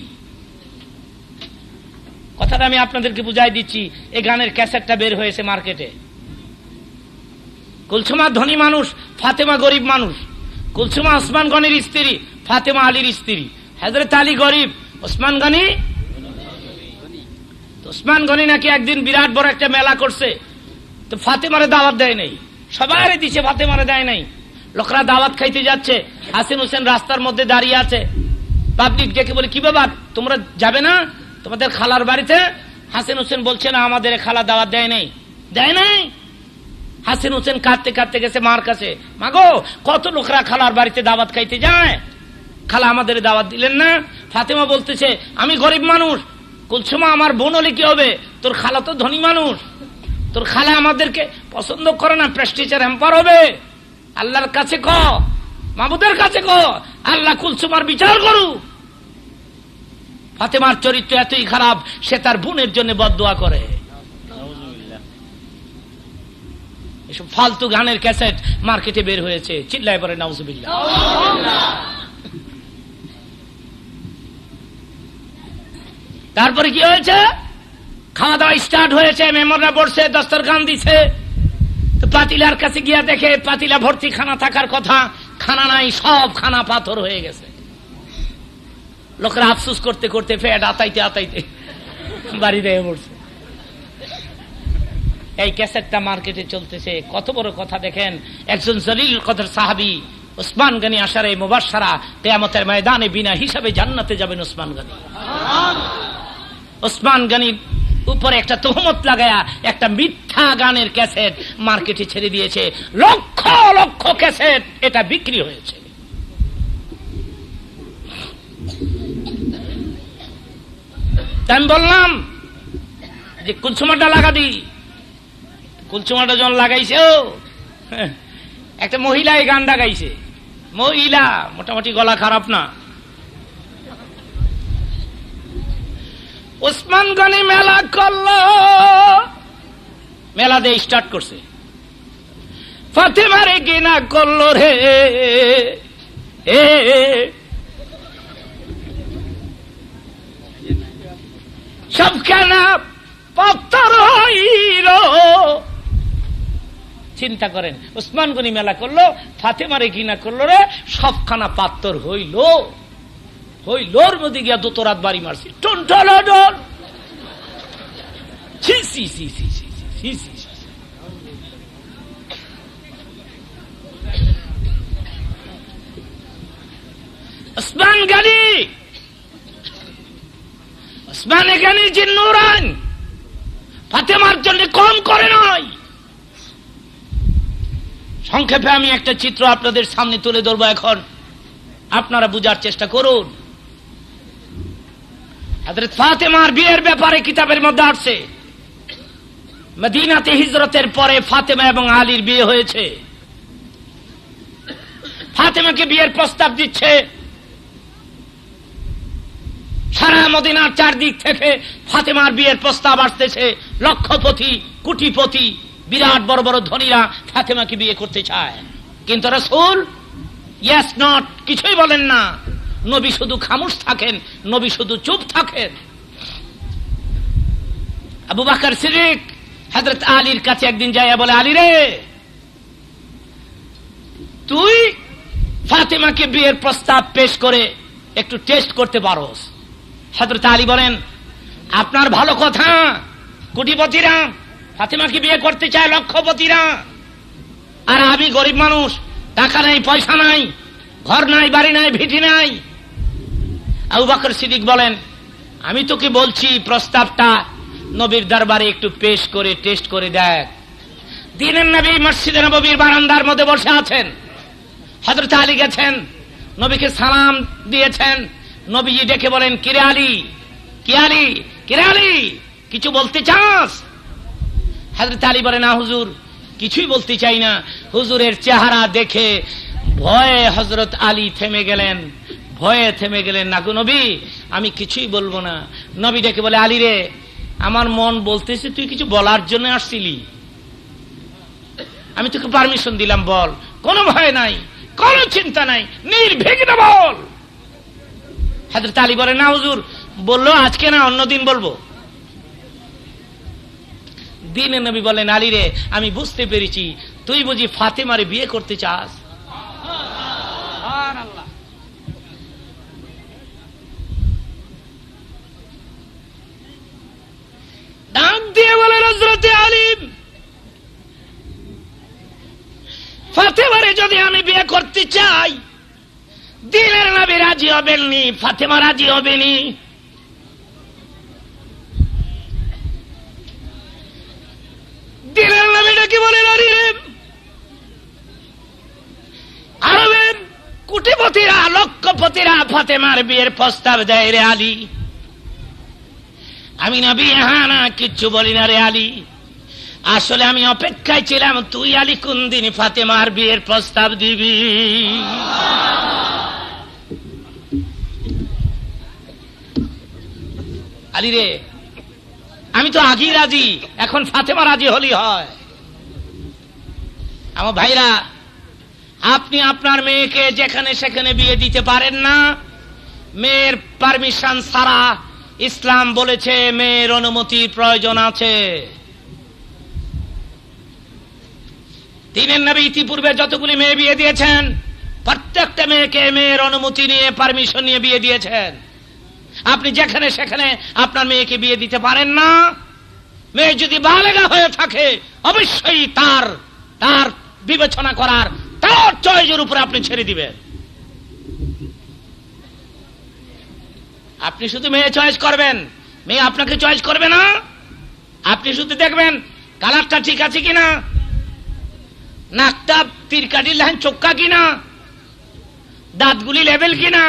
কথাটা আমি আপনাদেরকে বুঝাই দিচ্ছি। এই গানের ক্যাসেটটা বের হয়েছে মার্কেটে। কুলসুমা ধনী মানুষ, ফাতেমা গরিব মানুষ। কুলসুমা ওসমান গনির স্ত্রী, ফাতেমা আলীর স্ত্রী। হযরত আলী গরিব, ওসমান গনি। ওসমান গনি নাকি একদিন বিরাট বড় একটা মেলা করছে, তো ফাতেমারে দাওয়াত দেয় নাই। সবাই দিছে, ফাতেমারে দেয় নাই। লোকরা দাওয়াত খাইতে যাচ্ছে, হাসিন হোসেন রাস্তার মধ্যে দাঁড়িয়ে আছে। পাবলিক ডেকে বলে, কি বাবা তোমরা যাবে না তোমাদের খালার বাড়িতে? হাসিন হোসেন বলছে না, আমাদের খালা দাওয়াত দেয় নাই। দেয় নাই? হাসিন হোসেন কাঁদতে কাঁদতে গেছে মার কাছে, মাগো কত লোকরা খালার বাড়িতে দাওয়াত খাইতে যায়, খালা আমাদের দাওয়াত দিলেন না। ফাতেমা বলতেছে, আমি গরিব মানুষ। কুলসুমা আমার বোন হলে কি হবে, তোর খালা তো ধনী মানুষ, তোর খালা আমাদেরকে পছন্দ করে না, প্রেস্টিজের হ্যাম্পার হবে। আল্লাহর কাছে ক, মাবুদের কাছে ক, আল্লাহ কুলসুমার বিচার করুক। ফাতেমার চরিত্র এতই খারাপ, সে তার বোনের জন্য বদদোয়া করে। এসব ফালতু গানের ক্যাসেট মার্কেটে বের হয়েছে, চিল্লায় পড়ে নাউজুবিল্লাহ। তারপরে কি হয়েছে? খাওয়া দাওয়া স্টার্ট হয়েছে, মেহমানরা বসছে, দস্তরখান দিছে। তো পাতিলার কাছে গিয়া দেখে পাতিলা ভর্তি খানা থাকার কথা, খানা নাই, সব খানা পাথর হয়ে গেছে। লোকরা আফসোস করতে করতে পেট আতাইতে আতাইতে বাড়ি দিয়ে পড়ছে। এই ক্যাসেটটা মার্কেটে চলতেছে। কত বড় কথা দেখেন, একজন জলিল কদর সাহাবী ওসমান গনি আশারে মুবাশশারা কিয়ামতের ময়দানে বিনা হিসাবে জান্নাতে যাবেন ওসমান গনি। ওসমান গনির উপরে একটা তহমত লাগায়া একটা মিথ্যা গানের ক্যাসেট মার্কেটে ছেড়ে দিয়েছে, লক্ষ লক্ষ ক্যাসেট এটা বিক্রি হয়েছে। আমি বললাম যে কুলসুমাটা লাগা দি। কুলসুমাটা যখন লাগাইছে, ও একটা মহিলা এই গানটা গাইছে, মহিলা মোটামুটি গলা খারাপ না। ওসমান গনি মেলা করলো, মেলা দিয়ে স্টার্ট করছে, ফাতেমারে গিনা করলো রে এ, সবখানা পাথর হইল। চিন্তা করেন, ওসমান গনি মেলা করলো, ফাতেমারে গিনা করলো রে, সবখানা পাথর হইল। হইলোর মধ্যে গিয়া দোতরাত বাড়ি মারছি, টনটলাডল। ছি ছি ছি ছি ছি ছি ছি ছি। ওসমান গনি, ওসমান গনি জিন্নুরান ফাতেমার জন্য কম করে নাই। সংক্ষেপে আমি একটা চিত্র আপনাদের সামনে তুলে ধরবো, এখন আপনারা বুঝার চেষ্টা করুন। হযরত ফাতেমার বিয়ের ব্যাপারে কিতাবের মধ্যে আসছে, মদিনাতে হিজরতের পরে ফাতেমা এবং আলীর বিয়ে হয়েছে। ফাতেমাকে বিয়ের প্রস্তাব দিচ্ছে, সারা মদিনার চারদিক থেকে ফাতেমার বিয়ের প্রস্তাব আসতেছে। লক্ষপতি, কোটিপতি, বিরাট বড় বড় ধনীরা ফাতেমাকে বিয়ে করতে চায়, কিন্তু রাসূল ইয়েস নট কিছুই বলেন না। নবী শুধু খামোশ থাকেন, নবী শুধু চুপ থাকেন। আবু বকর সিদ্দিক হযরত আলীর কাছে একদিন যাইয়া বলে, আলী রে, তুই ফাতেমাকে বিয়ের প্রস্তাব পেশ করে একটু টেস্ট করতে পারোস। হযরত আলী বলেন, আপনার ভালো কথা, কোটিপতিরা ফাতেমাকে বিয়ে করতে চায়, লক্ষপতিরা, আর আমি গরিব মানুষ, টাকা নাই, পয়সা নাই, ঘর নাই, বাড়ি নাই, ভিটি নাই। আবু বকর সিদ্দিক বলেন, আমি তোকে বলছি প্রস্তাবটা নবীর দরবারে একটু পেশ করে টেস্ট করে দেখ। দিনের নবী মসজিদে নববীর বারান্দার মধ্যে বসে আছেন। হযরত আলী গেছেন, নবীকে সালাম দিয়েছেন। নবীজি ডেকে বলেন, কিরে আলী, কি আলী, কিরে আলী, কিছু বলতে চাস? হযরত আলী বলেন, না হুজুর, কিছুই বলতে চাই না। হুজুরের চেহারা দেখে ভয়ে হযরত আলী থেমে গেলেন, ভয়ে থেমে গেলেন। না গো নবী, আমি কিছুই বলবো না। নবী ডেকে বলে, আলী রে, আমার মন বলতেছে তুই কিছু বলার জন্য আসছিলি, আমি তোকে পারমিশন দিলাম, বল, কোনো ভয় নাই, কোনো চিন্তা নাই, নির্বিঘ্নে বল। হযরত আলী বলে, না হুজুর, বললো আজকে না, অন্যদিন বলবো। দিনে নবী বলেন, আলী রে, আমি বুঝতে পেরেছি তুই বুঝি ফাতেমারে বিয়ে করতে চাস। ডাক দিয়ে বলেন, হযরত আলী, ফাতেমারে যদি আমি বিয়ে করতে চাই, দিনের নবী রাজি হবেননি, ফাতেমা রাজি হবেনি। দিনের নবীটা কি বলেন, আলী রে, আরবের কোটিপতিরা, লক্ষপতিরা ফাতেমার বিয়ের প্রস্তাব দেয় রে আলী। আমি নবী হ্যাঁ না কিচ্ছু বলি না রে আলী। আসলে আমি অপেক্ষায় ছিলাম তুই আলী কোন দিন ফাতেমার বিয়ের প্রস্তাব দিবি। আলী রে, আমি তো আগেই রাজি, এখন ফাতেমা রাজি হলি হয়। আমার ভাইরা, আপনি আপনার মেয়েকে যেখানে সেখানে বিয়ে দিতে পারেন না, মেয়ের পারমিশন ছাড়া। ইসলাম বলেছে মেয়ের অনুমতির প্রয়োজন আছে। দিনের নবী ইতিপূর্বে যতগুলি মেয়ে বিয়ে দিয়েছেন, প্রত্যেকটা মেয়েকে মেয়ের অনুমতি নিয়ে, পারমিশন নিয়ে বিয়ে দিয়েছেন। আপনি যেখানে সেখানে আপনার মেয়েকে বিয়ে দিতে পারেন না। মেয়ে যদি বালেগা হয়ে থাকে অবশ্যই তার বিবেচনা করার, তার চয়েসের উপর আপনি ছেড়ে দিবেন। আপনি শুধু মেয়ে চয়েস করবেন, মেয়ে আপনাকে চয়েস করবে না। আপনি শুধু দেখবেন কালারটা ঠিক আছে কিনা, নাকটা তিরকাটি লাইন চোক্কা কিনা, দাঁতগুলি লেভেল কিনা,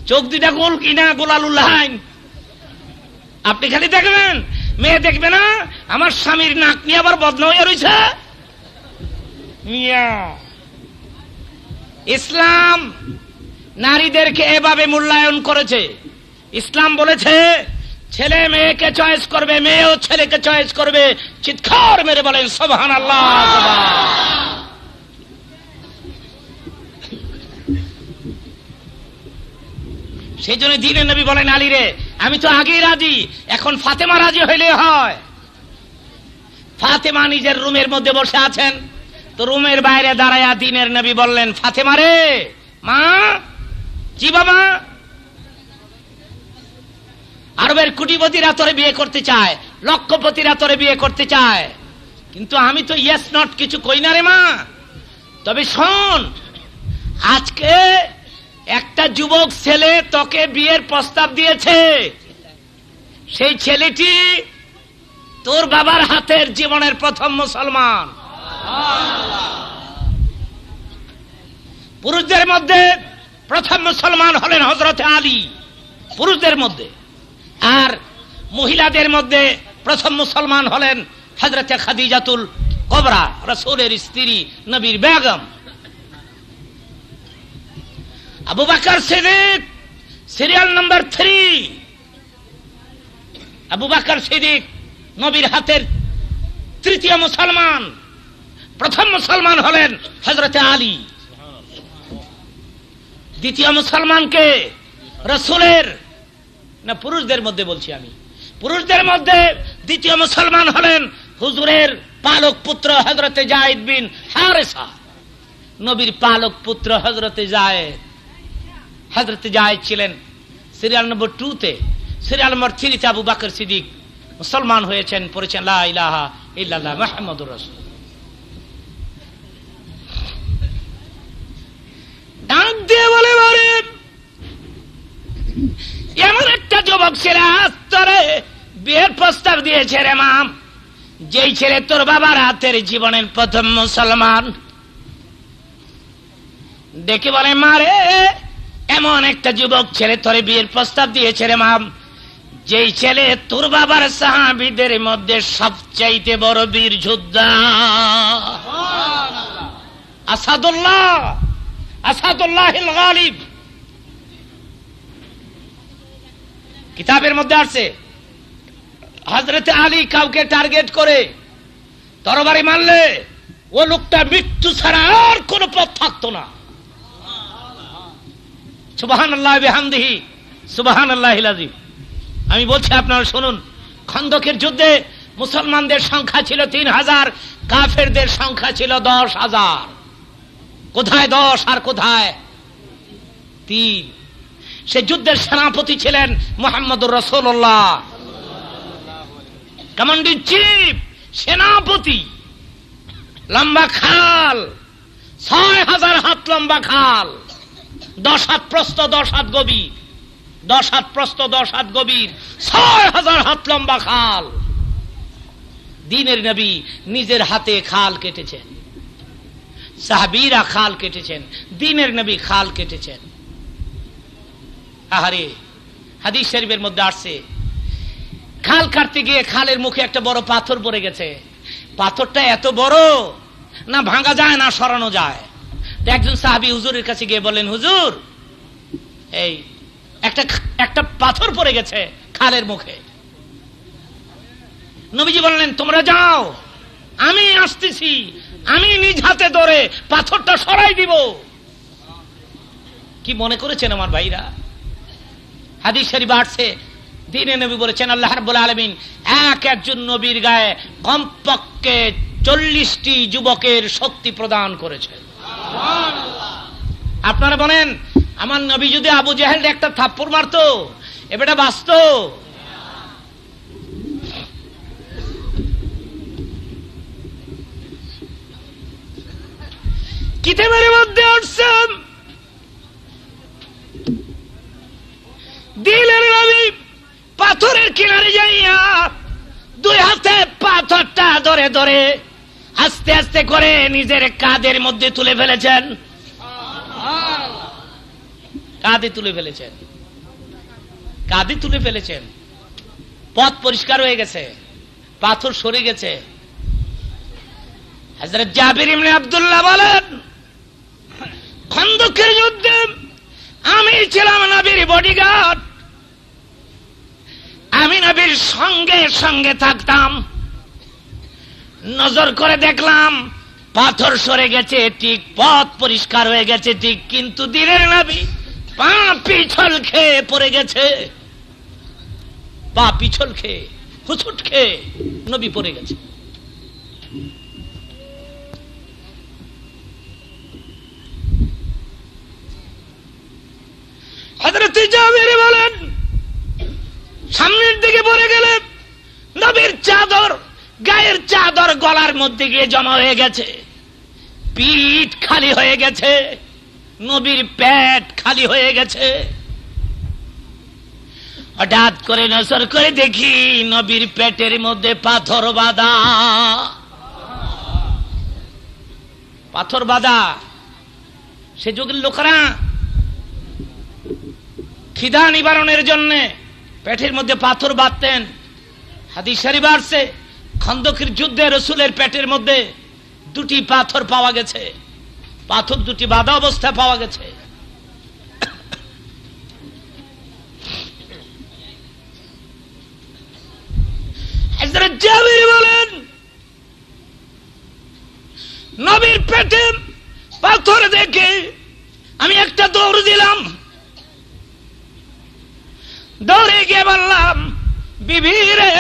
চোখ দুটা গোল কিনা, গোলালু লাইন। আপনি খালি দেখবেন, মেয়ে দেখবে না আমার স্বামীর নাক নিয়ে আবার বদনাম হয়ে রয়েছে। ইসলাম নারীদেরকে এভাবে মূল্যায়ন করেছে। ইসলাম বলেছে ছেলে মেয়েকে চয়েস করবে, মেয়েও ছেলেকে চয়েস করবে। চিৎকার মেরে বলেন সুবহানাল্লাহ। সেই জন্য দ্বীনের নবী বলেন আলী রে, আমি তো আগেই রাজি, এখন ফাতেমা রাজি হইলে হয়। ফাতেমা নিজের রুমের মধ্যে বসে আছেন, তো রুমের বাইরে দাঁড়ায়া দ্বীনের নবী বললেন, ফাতেমা রে, মা। জি বাবা। আরবের কোটিপতিরা তোরে বিয়ে করতে চায়, লক্ষপতিরা তোরে বিয়ে করতে চায়, কিন্তু আমি তো ইয়েস নট কিছু কই না রে মা। তবে শোন, আজকে একটা যুবক ছেলে তোকে বিয়ের প্রস্তাব দিয়েছে। সেই ছেলেটি তোর বাবার হাতের জীবনের প্রথম মুসলমান। পুরুষদের মধ্যে প্রথম মুসলমান হলেন হযরত আলী, পুরুষদের মধ্যে। আর মহিলাদের মধ্যে প্রথম মুসলমান হলেন হযরত খাদিজাতুল কুবরা, রাসূলের স্ত্রী, নবীর বেগম। Abu Bakr Siddiq serial number 3। Abu Bakr Siddiq নবীর হাতের তৃতীয় মুসলমান। প্রথম মুসলমান হলেন হযরত আলী। দ্বিতীয় মুসলমানকে রাসূলের না, পুরুষদের মধ্যে বলছি আমি, পুরুষদের মধ্যে দ্বিতীয় মুসলমান হলেন হুজুরের পালক পুত্র হযরত যায়েদ বিন হারেসা। নবীর পালক পুত্র হযরত যায়েদ। হযরত যায়েদ ছিলেন সিরিয়াল নম্বর 2-তে। সিরিয়াল নম্বর 3-তে আবু বকর সিদ্দিক মুসলমান হয়েছেন, পড়েছেন লা ইলাহা ইল্লাল্লাহ মুহাম্মাদুর রাসূল। ডাক দিয়ে বলে, এমন একটা যুবক ছেলে তোরে বিয়ের প্রস্তাব দিয়েছে রে মা, যেই ছেলে তোর বাবার হাতের জীবনের প্রথম মুসলমান। দেখে বলে, মা রে, এমন একটা যুবক ছেলে তোরে বিয়ের প্রস্তাব দিয়েছে রে মা, যেই ছেলে তোর বাবার সাহাবীদের মধ্যে সবচাইতে বড় বীর যোদ্ধা, আসাদুল্লাহিল গালিব। কিতাবের মধ্যে আছে হযরত আলী কাউকে টার্গেট করে তরবারি মারলে ও লোকটা মৃত্যু ছাড়া আর কোনো পথ থাকতো না। সুবহানাল্লাহ বিহামদিহি সুবহানাল্লাহিল আযীম। আমি বলছি, আপনারা শুনুন, খন্দকের যুদ্ধে মুসলমানদের সংখ্যা ছিল 3000, কাফেরদের সংখ্যা ছিল 10,000। কোথায় 10 আর কোথায় 3? সে যুদ্ধের সেনাপতি ছিলেন মুহাম্মদুর রাসূলুল্লাহ, কমান্ডিং চিফ, সেনাপতি। লম্বা খাল, 6000 হাত লম্বা খাল, 10 হাত প্রস্থ 10 হাত গভীর, 10 হাত প্রস্থ 10 হাত গভীর, 6000 হাত লম্বা খাল। দ্বীনের নবী নিজের হাতে খাল কেটেছেন, সাহাবীরা খাল কেটেছেন, দ্বীনের নবী খাল কেটেছেন। আহারে, হাদিস শরীফের মধ্যে আসছে, খাল কাটতে গিয়ে খালের মুখে একটা বড় পাথর পড়ে গেছে। পাথরটা এত বড় না ভাঙা যায় না সরানো যায়। একজন সাহাবী হুজুরের কাছে গিয়ে বললেন, হুজুর, এই একটা পাথর পড়ে গেছে খালের মুখে। নবীজি বললেন, তোমরা যাও, আমি আসতেছি, আমি নিজ হাতে ধরে পাথরটা সরাই দিব। কি মনে করেছেন আমার ভাইরা? হাদিস শরীফ আসছে, দ্বীনের নবী বলেছেন, আল্লাহ রাব্বুল আলামিন একজন নবীর গায়ে কমপক্ষে 40টি যুবকের শক্তি প্রদান করেছেন। আপনারা বলেন, আমার নবী যদি আবু জেহেল একটা থাপ্পড় মারতো, এবারে বাঁচতো? ধরে ধরে আস্তে আস্তে করে নিজের কাঁধের মধ্যে তুলে ফেলেছেন, কাঁধে তুলে ফেলেছেন, কাঁধে তুলে ফেলেছেন। পথ পরিষ্কার হয়ে গেছে, পাথর সরে গেছে। হযরত জাবির ইবনে আব্দুল্লাহ বলেন, খন্দকের যুদ্ধে আমি ছিলাম নবীর বডিগার্ড, আমি নবীর সঙ্গে সঙ্গে থাকতাম। নজর করে দেখলাম পাথর সরে গেছে ঠিক, পথ পরিষ্কার হয়ে গেছে ঠিক, কিন্তু দিনের নবী পা পিছল খেয়ে পড়ে গেছে, পা পিছল খেয়ে হুচুট খেয়ে নবী পড়ে গেছে। হযরত জাবির বলেন, সামনের দিকে পড়ে গেলে নবীর চাদর, গায়ের চাদর গলার মধ্যে গিয়ে জমা হয়ে গেছে, পিঠ খালি হয়ে গেছে, নবীর পেট খালি হয়ে গেছে। হঠাৎ করে নজর করে দেখি নবীর পেটের মধ্যে পাথর বাঁধা, পাথর বাঁধা। সে যুগের লোকেরা খিদা নিবারণের জন্য পেটের মধ্যে পাথর বাঁধতেন। হাদিস শরীফে আছে, খন্দকের যুদ্ধে রাসূলের পেটের মধ্যে দুটি পাথর পাওয়া গেছে, পাথর দুটি বাঁধা অবস্থায় পাওয়া গেছে। হযরত জাবির বলেন, নবীর পেটে পাথর দেখে আমি একটা দৌড় দিলাম, দৌড়ে গিয়ে বললাম, বিবি রে,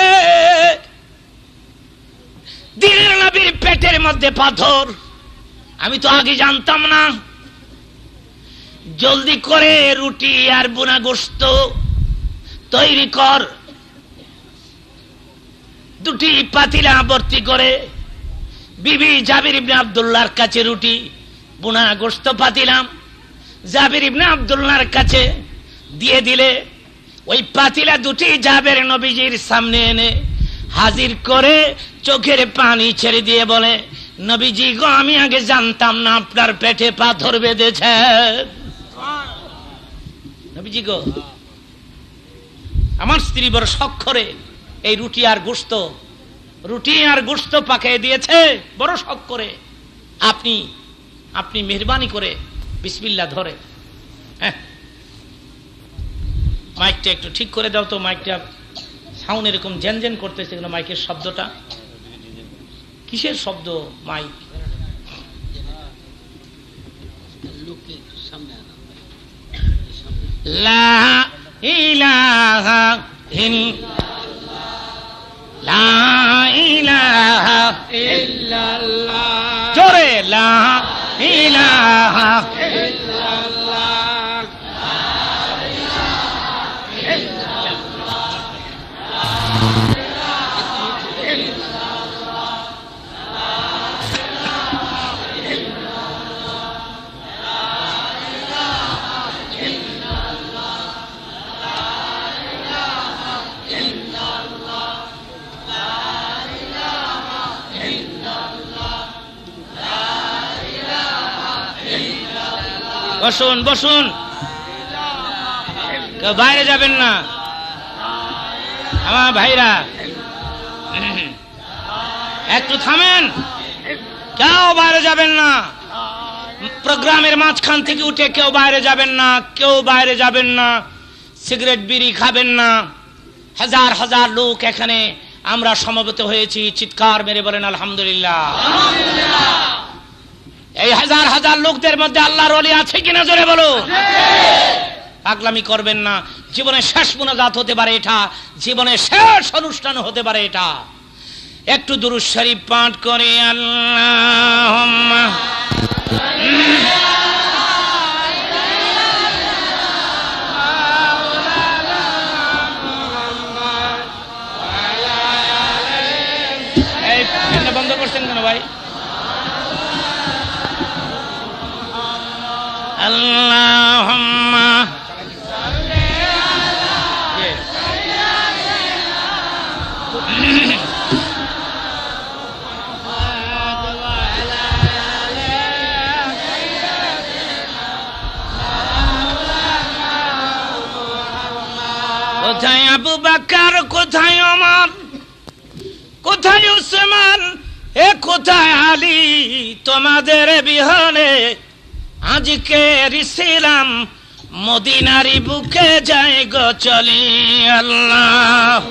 দিনের নবীর পেটের মধ্যে পাথর, আমি তো আগে জানতাম না, জলদি করে রুটি আর বুনা গোশত তৈরি কর। দুটি পাতিলা ভর্তি করে বিবি জাবির ইবনে আব্দুল্লাহর কাছে রুটি বুনা গোশত পাতিলাম, জাবির ইবনে আব্দুল্লাহর কাছে দিয়ে দিলে ওই পাতিলা দুটি জাবের নবীজির সামনে এনে হাজির করে চোখের পানি ছেড়ে দিয়ে বলে, নবীজি গো, আমি আগে জানতাম না আপনার পেটে পাথর বেঁধেছে। নবীজি গো, আমার স্ত্রী বড় শখ করে এই রুটি আর গোশত পাকিয়ে দিয়েছে, বড় শখ করে। আপনি মেহরবানি করে বিসমিল্লাহ ধরে, হ্যাঁ, মাইকটা একটু ঠিক করে দাও তো, মাইকটা সাউন্ড এরকম জেন করতেছে, মাইকের শব্দটা কিসের শব্দ? মাইক লা ইলাহা লা ইলাহা ইল্লাল্লাহ, জোরে লা ইলাহা ইল্লাল্লাহ। বসুন বসুন, কেউ বাইরে যাবেন না আমার ভাইরা, একটু থামেন, কেউ বাইরে যাবেন না। প্রোগ্রামের মাঝখান থেকে উঠে কেউ বাইরে যাবেন না, কেউ বাইরে যাবেন না, সিগারেট বিড়ি খাবেন না। হাজার হাজার লোক এখানে আমরা সমবেত হয়েছি, চিৎকার মেরে বলেন আলহামদুলিল্লাহ। এই হাজার হাজার লোকদের মধ্যে আল্লাহর ওলি আছে কিনা জোরে বলো। পাগলামি করবেন না, জীবনের শেষ মুনাজাত হতে পারে এটা, জীবনের শেষ অনুষ্ঠান হতে পারে এটা। একটু দুরূদ শরীফ পাঠ করে আল্লাহুম্মা এই বন্ধ করছেন কেন ভাই? আল্লাহুম্মা কোথায় আবু বকর, কোথায় ওমর, কোথায় উসমান, এ কোথায় আলী? তোমাদের বিহনে আজকে রিসিলাম মদিনারি বুকে যাই গো চলি। আল্লাহ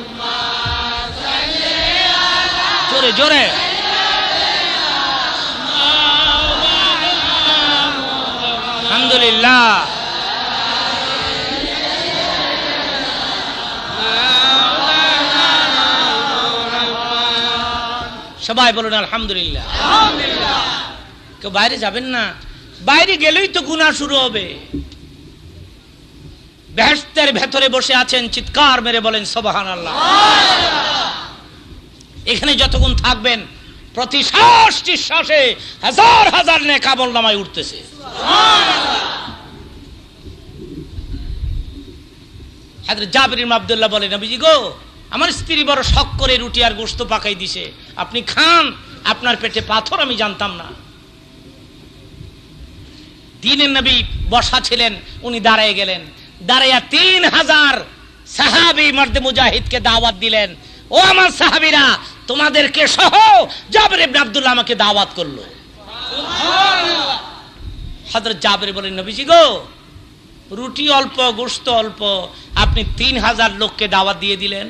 জোরে জোরে। আলহামদুলিল্লাহ। সবাই বলুন আলহামদুলিল্লাহ। কেউ বাইরে যাবেন না, বাইরে গেলেই তো গুনাহ শুরু হবে। বেহেশতের ভেতরে বসে আছেন, চিৎকার মেরে বলেন সুবহানাল্লাহ। এখানে যতক্ষণ থাকবেন প্রতি শ্বাস নিঃশ্বাসে হাজার হাজার নেক আমলনামায় উঠতেছে। হযরত জাবির ইবনে আব্দুল্লাহ বলেন, নবীজি গো, আমার স্ত্রী বড় শখ করে রুটি আর গোশত পাকাই দিছে, আপনি খান, আপনার পেটে পাথর আমি জানতাম না। দিনের নবী বসা ছিলেন, উনি দাঁড়ায় গেলেন, দাঁড়াইয়া 3000 সাহাবী মর্দে মুজাহিদকে দাওয়াত দিলেন। ও আমার সাহাবীরা, তোমাদেরকে সহ জাবির ইবনে আব্দুল্লাহ আমাকে দাওয়াত করলো। সুবহানাল্লাহ। হযরত জাবির বলেন, নবীজি গো, রুটি অল্প, গোশত অল্প, আপনি 3000 লোককে দাওয়াত দিয়ে দিলেন।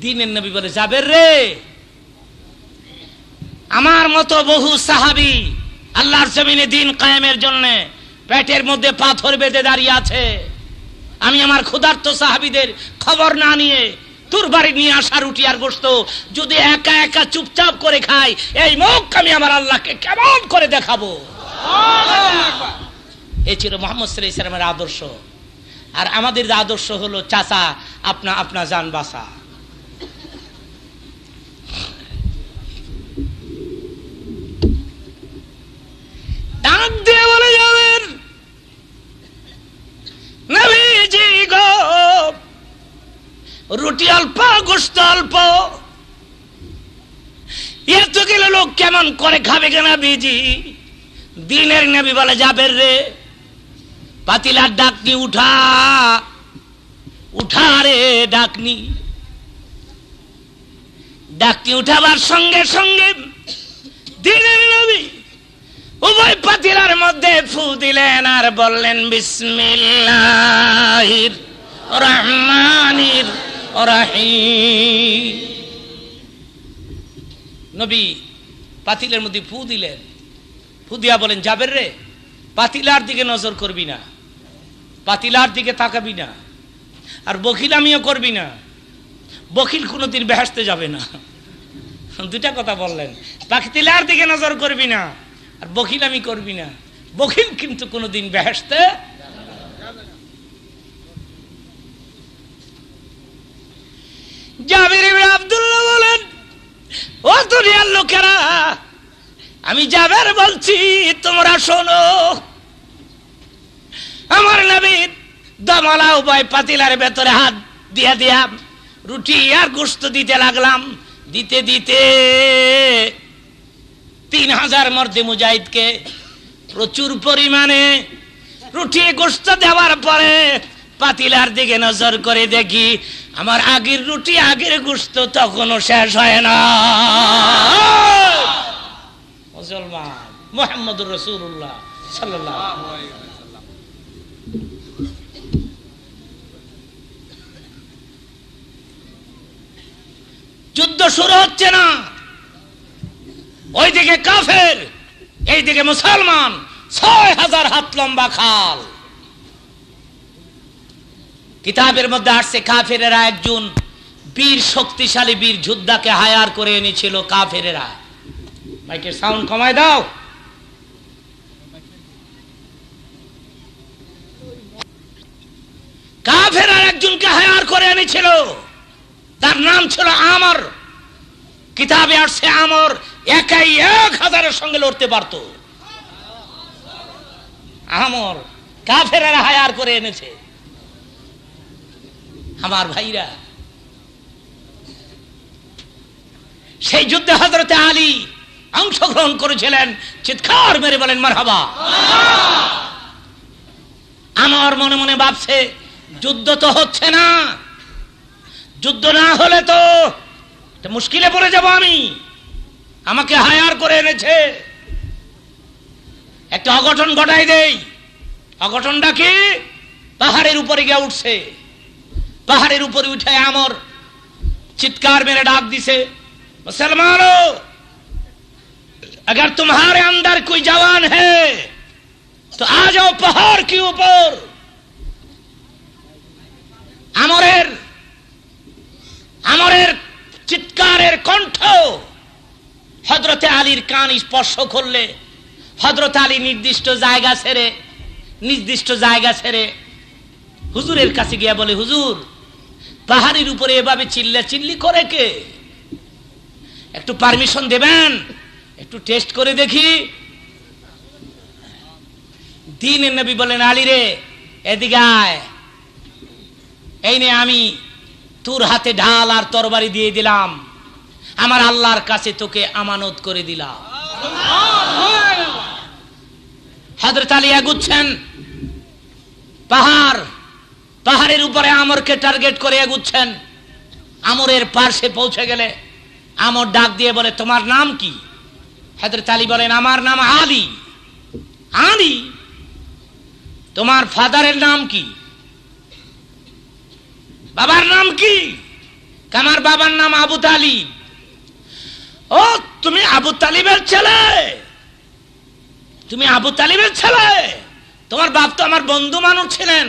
দিনের নবী বলে, জাবের রে, আমার মতো বহু সাহাবী আল্লাহর জমিনে দিন কায়েমের জন্য পেটের মধ্যে পাথর বেঁধে দাঁড়িয়ে আছে। আমি আমার ক্ষুধার্ত সাহাবীদের খবর না নিয়ে তোর বাড়ি নিয়ে আসা রুটি আর গোশত যদি একা একা চুপচাপ করে খাই, এই মুখ আমি আমার আল্লাহকে কেমন করে দেখাবো? এই ছিল মুহাম্মদ সাল্লাল্লাহু আলাইহি ওয়াসাল্লামের আদর্শ। আর আমাদের আদর্শ হলো চাচা আপনা জান বাসা। ডাক দিয়ে বলে যাবেন, নবীজি গো, রুটি অল্প, গোশত অল্প, এত গেলে লোক কেমন করে খাবে কেন নবীজি? দিনের নবী বলে, জাবের রে, পাতিলার ডাকনি উঠা, উঠা রে ডাকনি। ডাকনি উঠাবার সঙ্গে সঙ্গে দিনের নবী উভয় পাতিলার মধ্যে ফু দিলেন আর বললেন, বিসমিল্লাহির রহমানির রহিম। নবী পাতিলের মধ্যে ফু দিলেন, ফু দিয়া বলেন, জাবের রে, পাতিলার দিকে নজর করবি না, পাতিলার দিকে তাকাবি না, আর বখিলামিও করবি না। বখিল কোনোদিন বেহেশতে যাবে না। দুটা কথা বললেন, পাতিলার দিকে নজর করবি না আর বখিলামি করবি না। বখিল কিন্তু কোনোদিন বেহেশতে জাবির ইবনে আব্দুল্লাহ বলেন, ও দুনিয়ার লোকেরা, আমি জাবের বলছি, তোমরা শোনো। আমার নবীর দমলা উভয় পাতিলার ভেতরে হাত দিয়া দিয়া রুটি আর গোশত দিতে লাগলাম। দিতে দিতে 3000 মর্দে মুজাহিদকে প্রচুর পরিমাণে রুটি গোশত দেওয়ার পরে পাতিলার দিকে নজর করে দেখি আমার আগের রুটি আগের গোশত তখনও শেষ হয় না। মুসলমান মুহাম্মদুর রাসূলুল্লাহ সাল্লাল্লাহু আলাইহি ওয়াসাল্লাম। যুদ্ধ শুরু হচ্ছে না, ওইদিকে কাফের, এইদিকে মুসলমান, 6000 হাত লম্বা খাল। কিতাবের মধ্যে আসছে কাফেরেরা একজন বীর শক্তিশালী বীর যোদ্ধাকে হায়ার করে এনেছিল কাফেরেরা। মাইকের সাউন্ড কমায় দাও। কাফেররা একজনকে হায়ার করে এনেছিল, তার নাম ছিল আমর। কিতাবে আসছে আমর একাই 1000-এর সঙ্গে লড়তে পারত। আমর কাফেররা হায়ার করে এনেছে। আমার ভাইরা, সেই যুদ্ধে হযরতে আলী অংশগ্রহণ করেছিলেন। চিৎকার মেরে বলেন মারহাবা। আমার মনে মনে ভাবছে, যুদ্ধ তো হচ্ছে না, যুদ্ধ না হলে তো মুশকিলে পড়ে যাব আমি। আমাকে হায়ার করে এনেছে, একটা অঘটন ঘটাই দেই। অঘটনটা কি? পাহাড়ের উপরে গিয়ে উঠছে, পাহাড়ের উপরে উঠে আমর चित्कार मेरे डाक दिसे, मुसलमानों अगर तुम्हारे अंदर कोई जवान है तो आ जाओ पहाड़ के ऊपर। আমরের আমরের চিৎকারের কণ্ঠ হযরতে আলীর কান স্পর্শ করলে হযরত আলী নির্দিষ্ট জায়গা ছেড়ে হুজুরের কাছে গিয়ে বলে, হুজুর পাহাড়ের উপরে এভাবে চিল্লি করে কে? একটু পারমিশন দেবেন, একটু টেস্ট করে দেখি। দ্বীনের নবী বলেন, আলী রে এদিকে আয়, এই নে আমি তোর হাতে ঢাল আর তরবারি দিয়ে দিলাম, আমার আল্লাহর কাছে তোকে আমানত করে দিলাম। হযরত আলী এগুচ্ছেন, পাহাড়ের উপরে আমরকে টার্গেট করে এগুচ্ছেন। আমরের পাশে পৌঁছে গেলে আমর ডাক দিয়ে বলে, তোমার নাম কি? হযরত আলী বলেন, আমার নাম আলী। আলী? তোমার ফাদারের নাম কি? বাবার নাম কি? আমার বাবার নাম আবু তালিব। ও তুমি আবু তালিবের ছেলে? তুমি আবু তালিবের ছেলে? তোমার বাপ তো আমার বন্ধু মানুষ ছিলেন।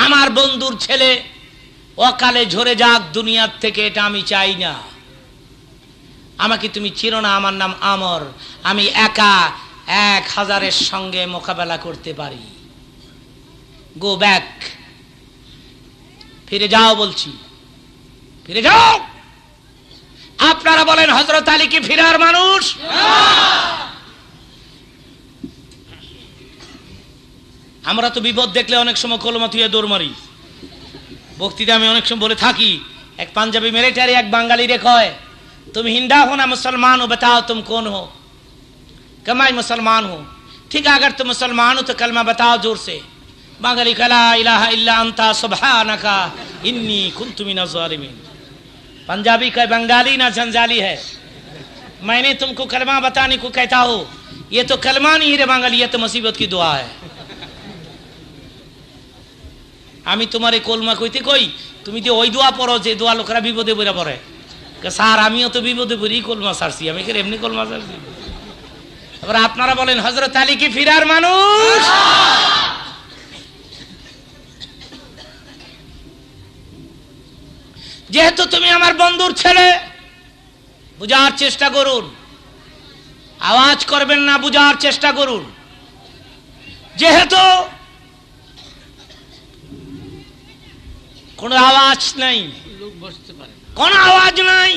আমার বন্ধুর ছেলে অকালে ঝরে যাক দুনিয়ার থেকে, এটা আমি চাই না। আমাকে তুমি চিনো না, আমার নাম আমর। আমি একা 1000-এর সঙ্গে মোকাবেলা করতে পারি। গো ব্যাক, ফিরে যাও বলছি, ফিরে যাও। আপনারা বলেন হযরত আলী কি ফিরার মানুষ? আমরা তো বিপদ দেখলে অনেক সময় কলমা তুই দৌড় মারি। বক্তৃতা আমি অনেক সময় বলে থাকি, এক পাঞ্জাবি মিলিটারি এক বাঙালি রে কয়, तुम हिंदा हो ना मुसलमान हो, बताओ तुम कौन हो? मैं मुसलमान हूं। ठीक है, अगर तुम मुसलमान हो तो कलमा बताओ जोर से। बांगाली ला इलाहा इल्ला अंता सुब्हानका इन्नी कुन्तु मिनज़ ज़ालिमीन। पंजाबी का बंगाली ना जंजाली है। मैंने तुमको कलमा बताने को कहता हो, ये तो कलमा नहीं रे बांगाली, ये तो मुसीबत की दुआ है। আমি তোমারে কলমা কইতে কই, তুমি যে ওই দোয়া পড়ো যে দোয়া লোকেরা বিপদে পড়ে পড়ে। স্যার আমিও তো বিপদে পড়ি কলমা ছাড়ছি, আমি কি এমনি কলমা ছাড়ছি? এবার আপনারা বলেন হযরত আলী কি ফিরার মানুষ? যেহেতু তুমি আমার বন্ধুর ছেলে, বুঝার চেষ্টা করুন। আওয়াজ করবেন না, বুঝার চেষ্টা করুন। যেহেতু কোনো আওয়াজ নাই, লোক বসতে পারে, কোনো আওয়াজ নাই।